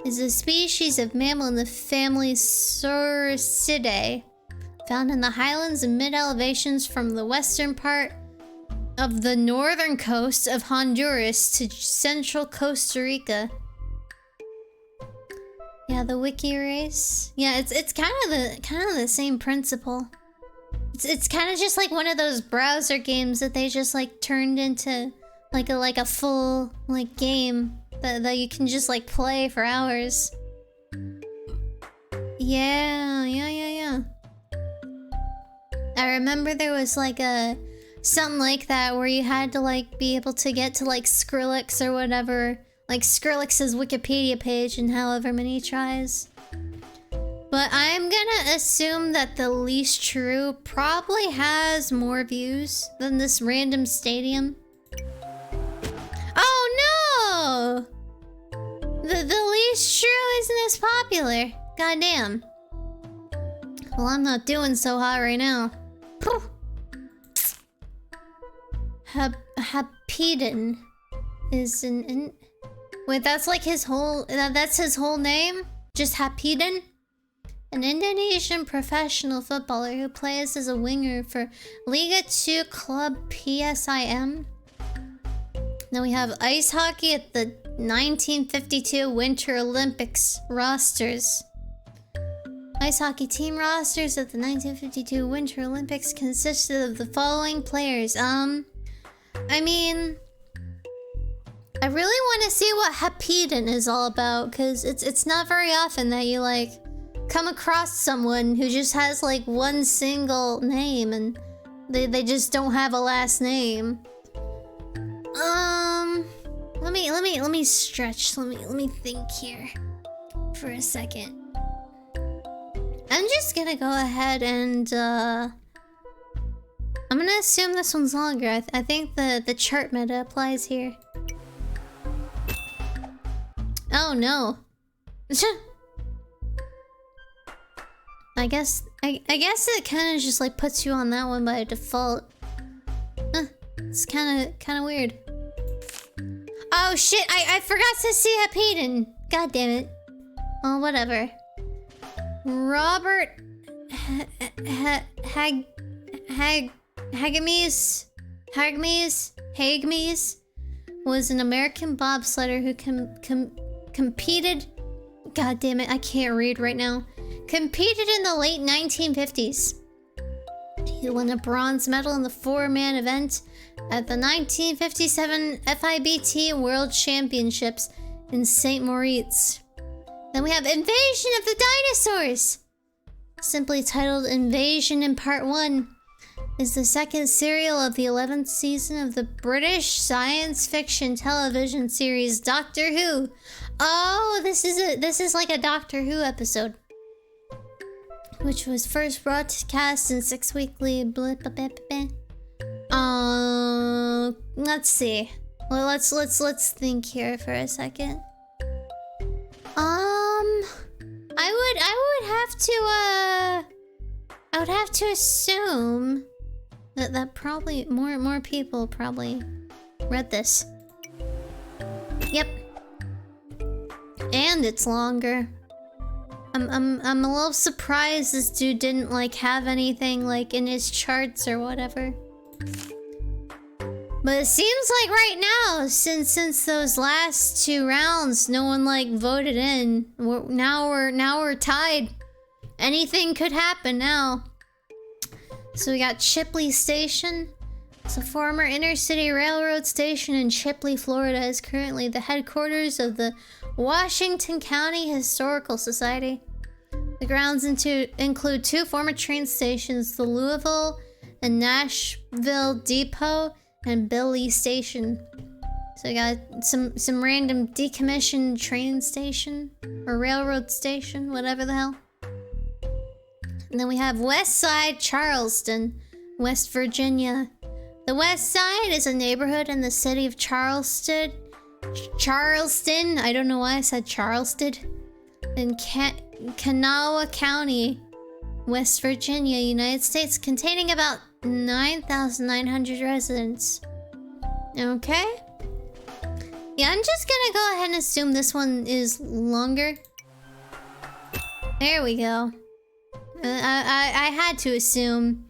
is a species of mammal in the family Saurasidae, found in the highlands and mid-elevations from the western part of the northern coast of Honduras to central Costa Rica. Yeah, the wiki race. Yeah, it's kind of the same principle. It's kind of just like one of those browser games that they just like turned into like a full like game that you can just like play for hours. Yeah. I remember there was like something like that where you had to like be able to get to like Skrillex or whatever, like Skrillex's Wikipedia page in however many tries. But I'm gonna assume that the least true probably has more views than this random stadium. Oh no! The least true isn't as popular. Goddamn. Well, I'm not doing so hot right now. Hapidin is an wait, that's like his whole that's his whole name? Just Hapidin? an Indonesian professional footballer who plays as a winger for Liga 2 club PSIM. Then we have ice hockey at the 1952 Winter Olympics rosters. Ice hockey team rosters at the 1952 Winter Olympics consisted of the following players. I mean, I really want to see what Hapedon is all about, because it's not very often that you, like, come across someone who just has, like, one single name and they just don't have a last name. Let me stretch. Let me think here for a second. I'm just gonna go ahead and I'm gonna assume this one's longer. I think the chart meta applies here. Oh no. I guess it kind of just like puts you on that one by default. It's kind of weird. Oh shit! I forgot to see Hapedon. God damn it. Oh, whatever. Robert Hagmes was an American bobsledder who competed. God damn it! I can't read right now. Competed in the late 1950s. He won a bronze medal in the four-man event at the 1957 FIBT World Championships in St. Moritz. Then we have Invasion of the Dinosaurs! Simply titled Invasion in Part 1, is the second serial of the 11th season of the British science fiction television series Doctor Who. Oh, this is like a Doctor Who episode, which was first broadcast in 6 weekly. Let's see. Well, let's think here for a second. I would have to assume that probably more people probably read this. Yep. And it's longer. I'm a little surprised this dude didn't like have anything like in his charts or whatever. But it seems like right now, since those last 2 rounds, no one like voted in. Now we're tied. Anything could happen now. So we got Chipley Station. It's a former intercity railroad station in Chipley, Florida. Is currently the headquarters of the Washington County Historical Society. The grounds include 2 former train stations, the Louisville and Nashville Depot and Billy Station. So we got some random decommissioned train station or railroad station, whatever the hell. And then we have West Side Charleston, West Virginia. The West Side is a neighborhood in the city of Charleston. I don't know why I said Charleston. In Kanawha County, West Virginia, United States, containing about 9,900 residents. Okay. Yeah, I'm just gonna go ahead and assume this one is longer. There we go. I had to assume,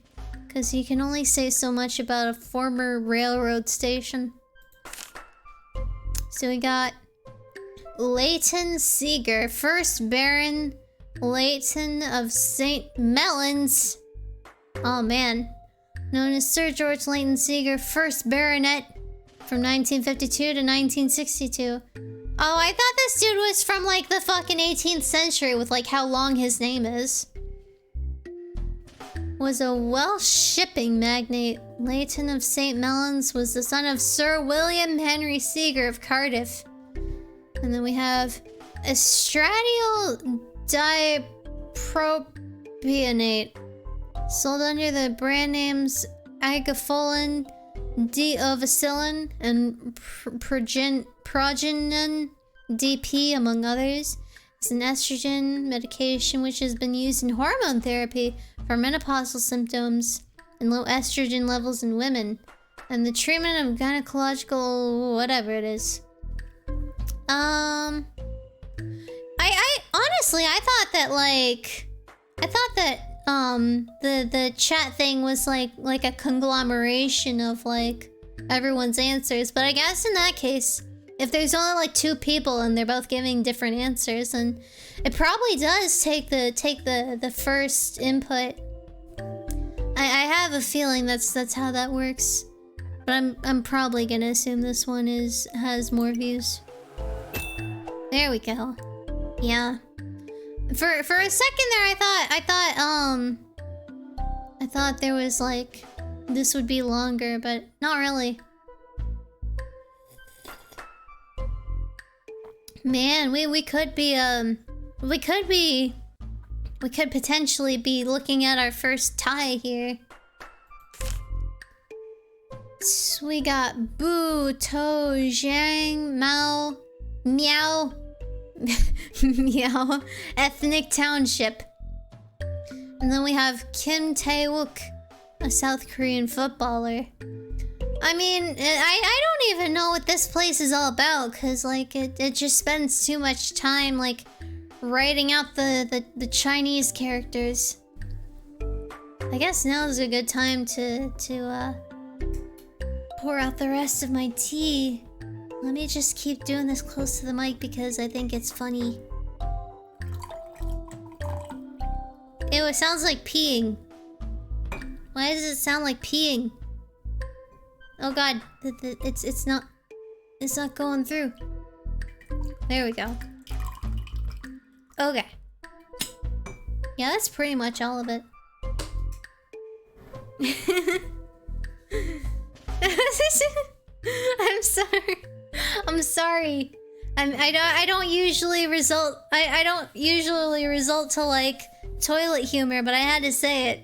because you can only say so much about a former railroad station. So we got Leighton Seeger, 1st Baron Leighton of St. Mellons. Oh man. Known as Sir George Leighton Seeger, 1st Baronet from 1952 to 1962. Oh, I thought this dude was from like the fucking 18th century with like how long his name is. Was a Welsh shipping magnate. Leighton of St. Mellons was the son of Sir William Henry Seeger of Cardiff. And then we have estradiol dipropionate, sold under the brand names agafolin, diovacillin, and progenin DP, among others. It's an estrogen medication which has been used in hormone therapy for menopausal symptoms and low estrogen levels in women, and the treatment of gynecological whatever it is. I honestly, I thought that like I thought that the chat thing was like a conglomeration of like everyone's answers, but I guess in that case, if there's only like 2 people and they're both giving different answers, then it probably does take the first input. I have a feeling that's how that works, but I'm probably gonna assume this one has more views. There we go. Yeah. For a second there, I thought there was like this would be longer, but not really. Man, we could potentially be looking at our first tie here. So we got Bu, To, Zhang, Mao, Meow, Meow, Ethnic Township. And then we have Kim Tae-wook, a South Korean footballer. I mean, I don't even know what this place is all about, cause like it just spends too much time like writing out the Chinese characters. I guess now is a good time to pour out the rest of my tea. Let me just keep doing this close to the mic because I think it's funny. Ew, it sounds like peeing. Why does it sound like peeing? Oh god, it's not going through. There we go. Okay. Yeah, that's pretty much all of it. I'm sorry. I'm sorry. I don't usually result to like toilet humor, but I had to say it.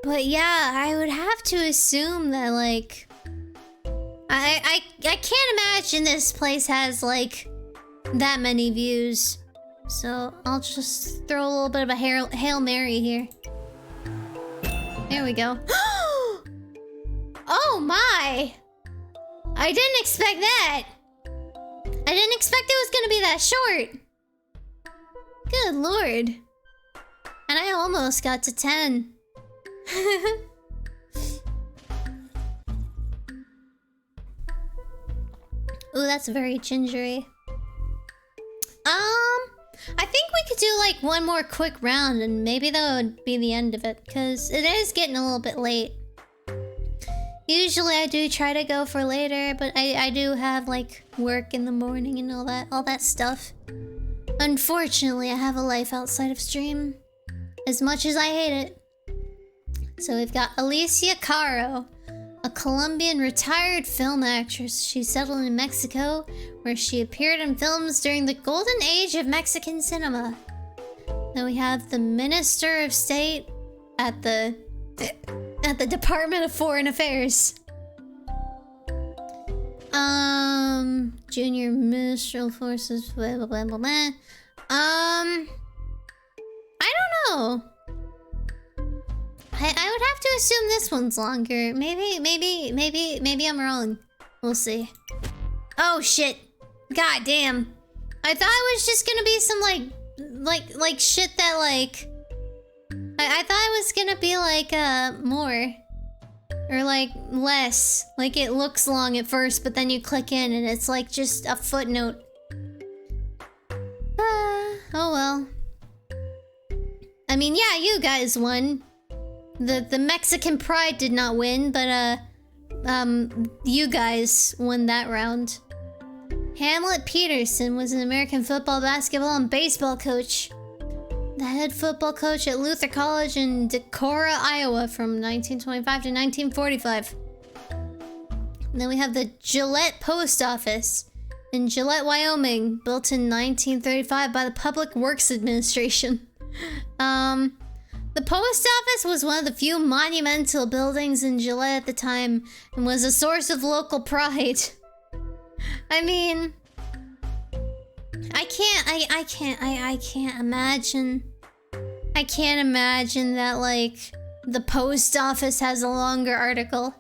But yeah, I would have to assume that like I can't imagine this place has like that many views. So I'll just throw a little bit of a Hail Mary here. There we go. Oh my! I didn't expect that! I didn't expect it was gonna be that short! Good lord. And I almost got to 10. Ooh, that's very gingery. I think we could do like one more quick round and maybe that would be the end of it, because it is getting a little bit late. Usually I do try to go for later, but I do have like work in the morning and all that stuff. Unfortunately, I have a life outside of stream, as much as I hate it. So we've got Alicia Caro, a Colombian retired film actress. She settled in Mexico, where she appeared in films during the golden age of Mexican cinema. Then we have the Minister of State at the Department of Foreign Affairs. Junior Ministerial Forces, blah, blah, blah, blah, blah. I don't know. I would have to assume this one's longer. Maybe I'm wrong. We'll see. Oh shit. God damn. I thought it was just gonna be some like shit that like I thought it was gonna be like more or like less. Like it looks long at first, but then you click in and it's like just a footnote. Oh well. I mean, yeah, you guys won. The Mexican Pride did not win, but you guys won that round. Hamlet Peterson was an American football, basketball, and baseball coach. The head football coach at Luther College in Decorah, Iowa from 1925 to 1945. And then we have the Gillette Post Office in Gillette, Wyoming, built in 1935 by the Public Works Administration. The post office was one of the few monumental buildings in Gillette at the time and was a source of local pride. I mean, I can't imagine that like the post office has a longer article.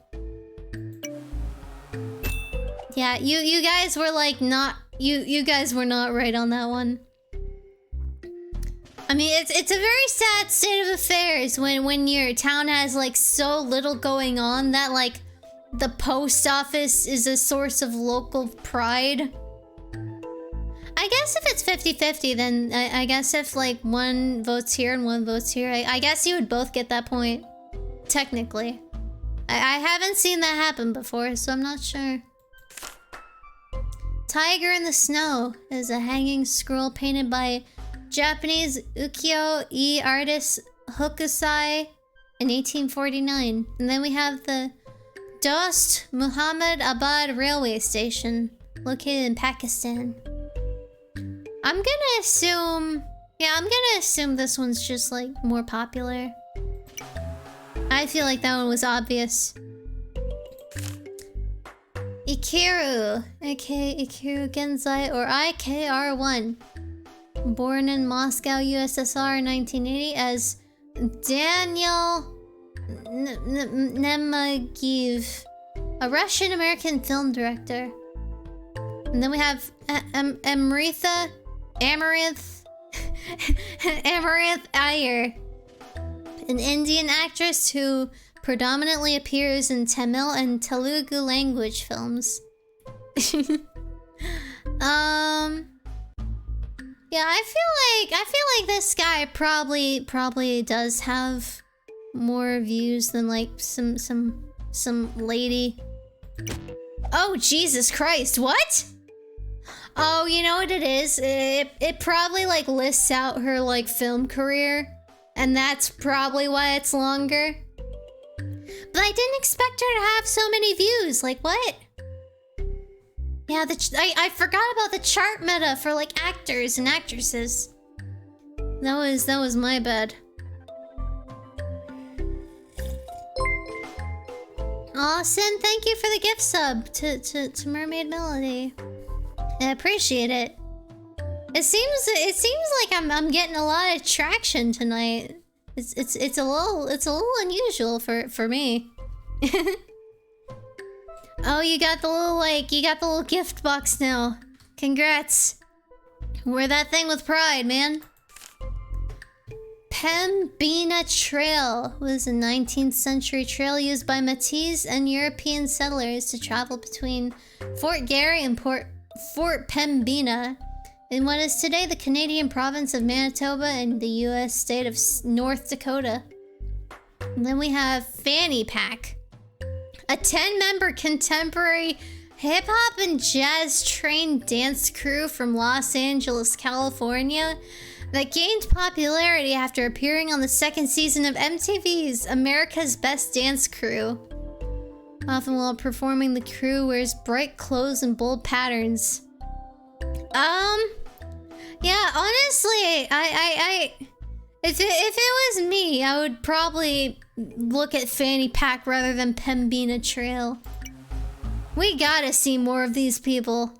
Yeah, you guys were like not You guys were not right on that one. I mean, it's a very sad state of affairs when your town has like so little going on that like the post office is a source of local pride. I guess if it's 50-50, then I guess if like one votes here and one votes here, I guess you would both get that point. Technically. I haven't seen that happen before, so I'm not sure. Tiger in the Snow is a hanging scroll painted by Japanese ukiyo-e artist Hokusai in 1849. And then we have the Dost Muhammad Abad Railway Station, located in Pakistan. I'm gonna assume... Yeah, I'm gonna assume this one's just, like, more popular. I feel like that one was obvious. Ikiru, aka Ikiru Genzai, or IKR1. Born in Moscow, USSR in 1980 as Daniel Nemagiv, a Russian-American film director. And then we have Amaranth Iyer, an Indian actress who predominantly appears in Tamil and Telugu language films. Yeah, I feel like this guy probably does have more views than like some lady. Oh, Jesus Christ, what? Oh, you know what it is? It probably like lists out her like film career, and that's probably why it's longer. But I didn't expect her to have so many views. Like what? Yeah, I forgot about the chart meta for like actors and actresses. That was my bad. Awesome, thank you for the gift sub to Mermaid Melody. I appreciate it. It seems like I'm getting a lot of traction tonight. It's a little unusual for me. Oh, you got the little gift box now. Congrats. Wear that thing with pride, man. Pembina Trail was a 19th century trail used by Métis and European settlers to travel between Fort Garry and Fort Pembina in what is today the Canadian province of Manitoba and the U.S. state of North Dakota. And then we have Fanny Pack, a 10-member contemporary hip-hop and jazz-trained dance crew from Los Angeles, California that gained popularity after appearing on the second season of MTV's America's Best Dance Crew. Often while performing, the crew wears bright clothes and bold patterns. Yeah, honestly, if it was me, I would probably look at Fanny Pack rather than Pembina Trail. We gotta see more of these people.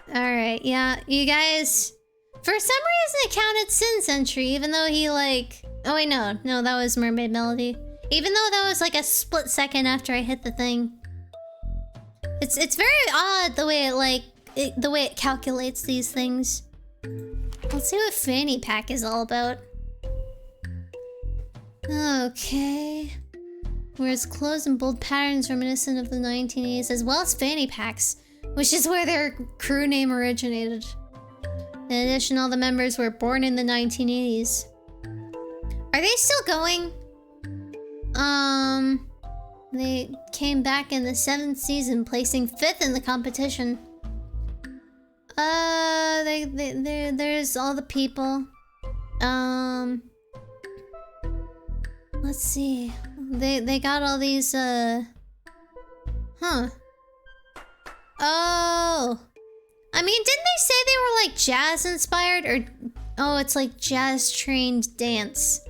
Alright, yeah, you guys... For some reason it counted Sin Sentry, even though he like... Oh wait, no, that was Mermaid Melody. Even though that was like a split second after I hit the thing. It's very odd the way it calculates these things. Let's see what Fanny Pack is all about. Okay. Wears clothes and bold patterns reminiscent of the 1980s, as well as fanny packs, which is where their crew name originated. In addition, all the members were born in the 1980s. Are they still going? They came back in the 7th season, placing 5th in the competition. There's all the people. Let's see. They got all these, Huh. Oh. I mean, didn't they say they were, like, jazz-inspired? Or... Oh, it's like jazz-trained dance.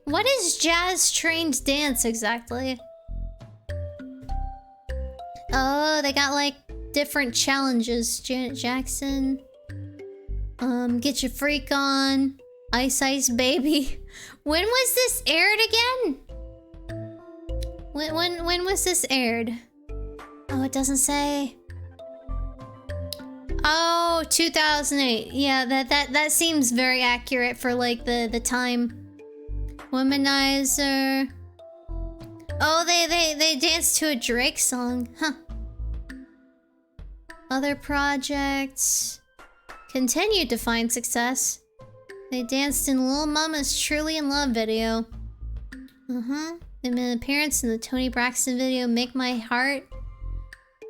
What is jazz-trained dance, exactly? Oh, they got, like, different challenges. Janet Jackson. Get Your Freak On. Ice Ice Baby. When was this aired again? When was this aired? Oh, it doesn't say. Oh, 2008. Yeah, that seems very accurate for like the time. Womanizer. Oh, they danced to a Drake song. Huh. Other projects continued to find success. They danced in Lil Mama's Truly in Love video. They made an appearance in the Toni Braxton video Make My Heart.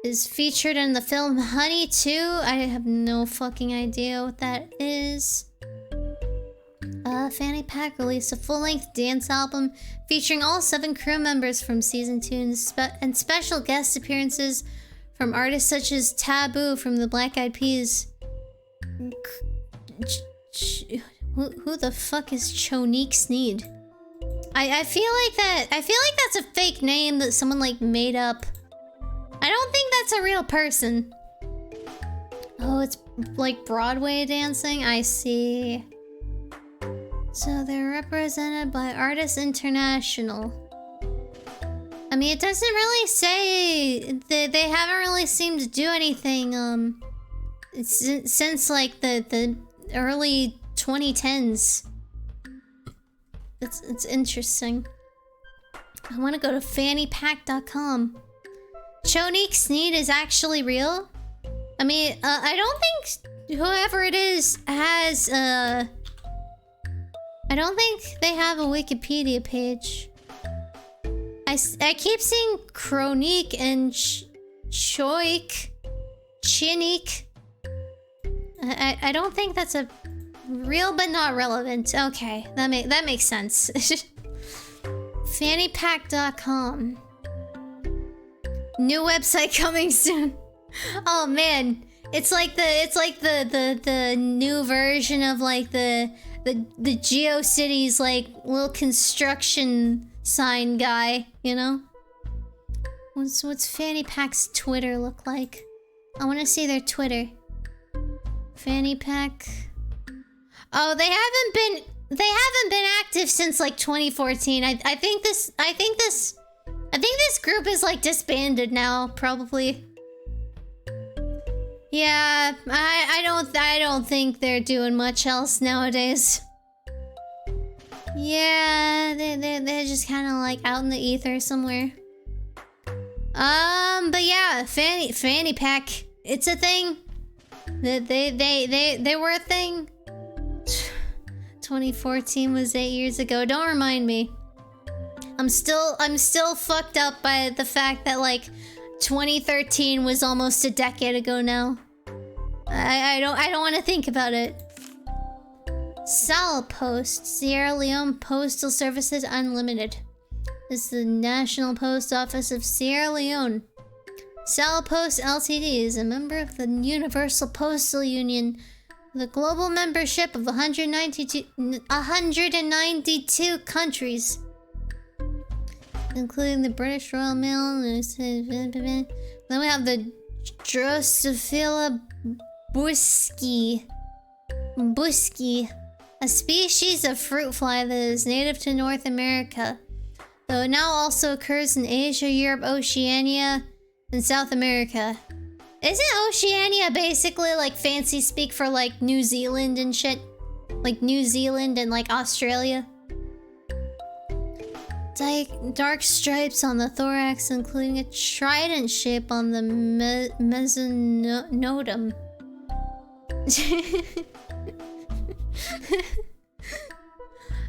Is featured in the film Honey 2. I have no fucking idea what that is. Fanny Pack released a full-length dance album featuring all 7 crew members from season 2 and special guest appearances from artists such as Taboo from the Black Eyed Peas. Who the fuck is Chonique Sneed? I feel like that's a fake name that someone like made up. I don't think that's a real person. Oh, it's like Broadway dancing? I see. So they're represented by Artists International. I mean, it doesn't really say... They haven't really seemed to do anything, since like the early 2010s. It's interesting. I want to go to fannypack.com. Chonique Sneed is actually real? I mean, I don't think whoever it is has, I don't think they have a Wikipedia page. I keep seeing Chronique and Chinique. I don't think that's a real but not relevant. Okay, that makes sense. Fannypack.com. New website coming soon. Oh man, it's like the new version of like the GeoCities like little construction sign guy, you know? What's Fanny Pack's Twitter look like? I want to see their Twitter. Fanny Pack. Oh, they haven't been active since like 2014. I think this group is like disbanded now, probably. Yeah, I don't think they're doing much else nowadays. Yeah, they're just kind of like out in the ether somewhere. But yeah, Fanny Pack, it's a thing. They were a thing. 2014 was 8 years ago. Don't remind me. I'm still fucked up by the fact that like 2013 was almost a decade ago now. I don't want to think about it. Salpost, Sierra Leone Postal Services Unlimited. This is the National Post Office of Sierra Leone. Salpost Ltd is a member of the Universal Postal Union, with a global membership of 192 countries, including the British Royal Mail. Then we have the Drosophila buski, a species of fruit fly that is native to North America, though it now also occurs in Asia, Europe, Oceania, and South America. Isn't Oceania basically like fancy speak for like New Zealand and shit? Like New Zealand and like Australia? Dark stripes on the thorax, including a trident shape on the mesonotum.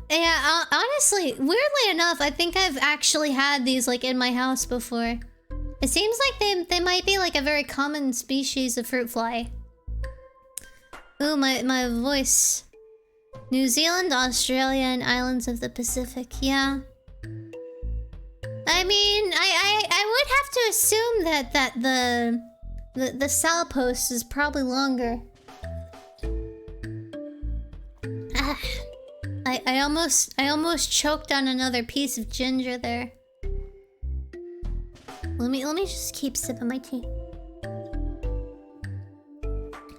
Yeah, honestly, weirdly enough, I think I've actually had these like in my house before. It seems like they might be like a very common species of fruit fly. Ooh, my voice. New Zealand, Australia, and islands of the Pacific. Yeah. I mean, I would have to assume that the Salpost is probably longer. I almost choked on another piece of ginger there. Let me just keep sipping my tea.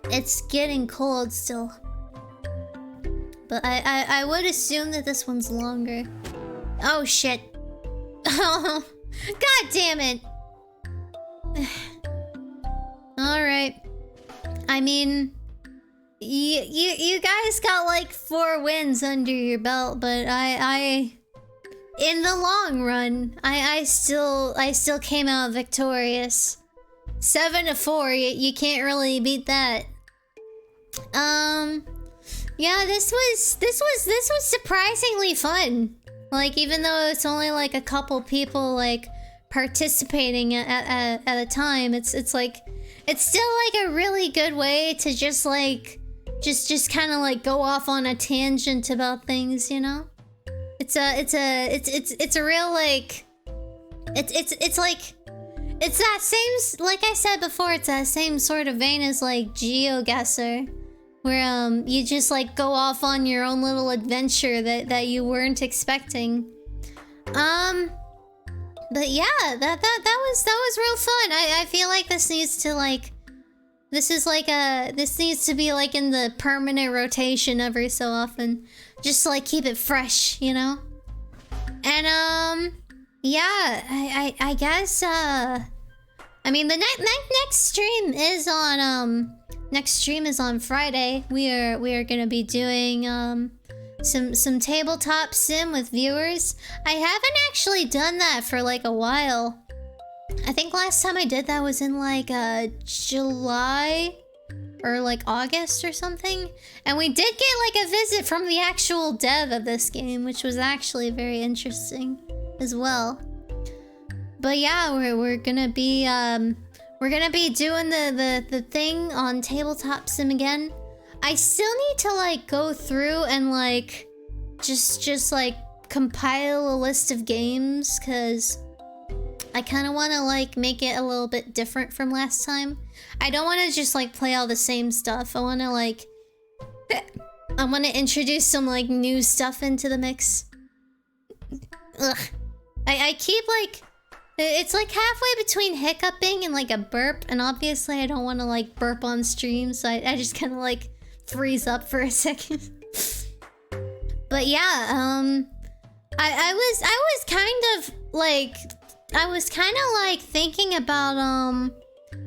It's getting cold still. But I would assume that this one's longer. Oh shit. Oh, god damn it. Alright. I mean, you guys got like 4 wins under your belt, but I in the long run, I still came out victorious. 7-4, you can't really beat that. Yeah, this was surprisingly fun. Like, even though it's only like a couple people like participating at a time, it's like, it's still like a really good way to just like just kind of like go off on a tangent about things, you know? It's a real like it's like, it's that same, like I said before, it's that same sort of vein as like GeoGuessr, where you just like go off on your own little adventure that you weren't expecting. But yeah, that was real fun. I feel like this needs to like, this needs to be like in the permanent rotation every so often, just to like keep it fresh, you know? And yeah, I guess I mean, the next stream is on Friday. We are gonna be doing some tabletop sim with viewers. I haven't actually done that for like a while. I think last time I did that was in like July or like August or something. And we did get like a visit from the actual dev of this game, which was actually very interesting as well. But yeah, we're gonna be doing the thing on tabletop sim again. I still need to like go through and like just like compile a list of games, cause I kind of want to like make it a little bit different from last time. I don't want to just like play all the same stuff. I want to introduce some like new stuff into the mix. Ugh. I keep like, it's like halfway between hiccuping and like a burp, and obviously I don't want to like burp on stream, so I just kind of like freeze up for a second. But yeah, I was kind of like thinking about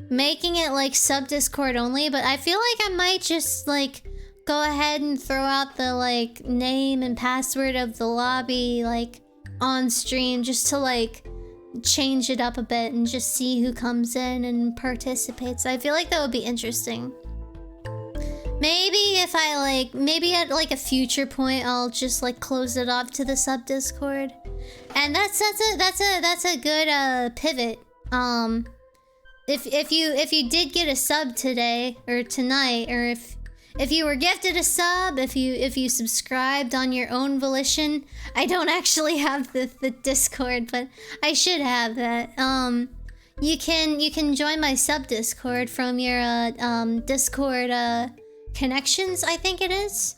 making it like sub Discord only, but I feel like I might just like go ahead and throw out the like name and password of the lobby like on stream, just to like change it up a bit and just see who comes in and participates. I feel like that would be interesting. Maybe maybe at like a future point I'll just like close it off to the sub Discord. And that's a good pivot. If you did get a sub today or tonight, or if you were gifted a sub, if you subscribed on your own volition, I don't actually have the Discord, but I should have that. You can join my sub Discord from your Discord connections, I think it is,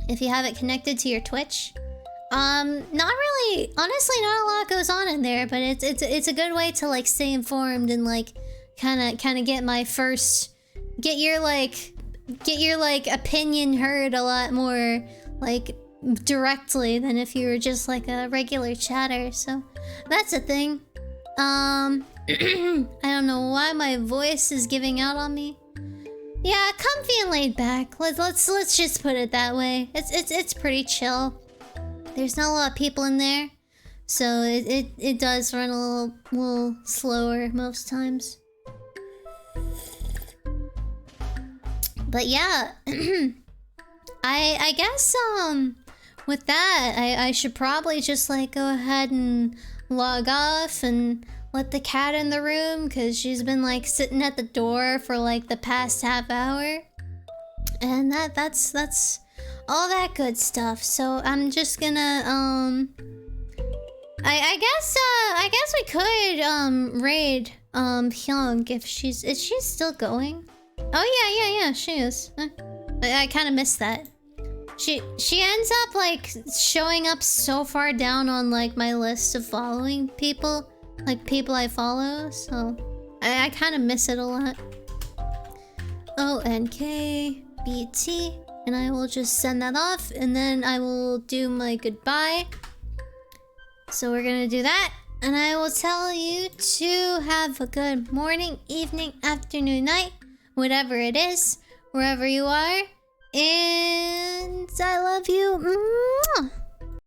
if you have it connected to your Twitch. Not really, honestly, not a lot goes on in there, but it's a good way to like stay informed and like kind of get your like opinion heard a lot more like directly than if you were just like a regular chatter. So that's a thing. I don't know why my voice is giving out on me. Yeah, comfy and laid back. Let's just put it that way. It's pretty chill. There's not a lot of people in there, so it does run a little slower most times. But yeah, I guess with that I should probably just like go ahead and log off and let the cat in the room, because she's been like sitting at the door for like the past half hour, and that's all that good stuff. So I'm just gonna I guess we could raid Hyung if is she still going? Oh yeah, she is. I kind of missed that. She ends up like showing up so far down on like my list of following people, like people I follow, so I kind of miss it a lot. ONKBT, and I will just send that off, and then I will do my goodbye. So we're gonna do that, and I will tell you to have a good morning, evening, afternoon, night, whatever it is, wherever you are. And I love you.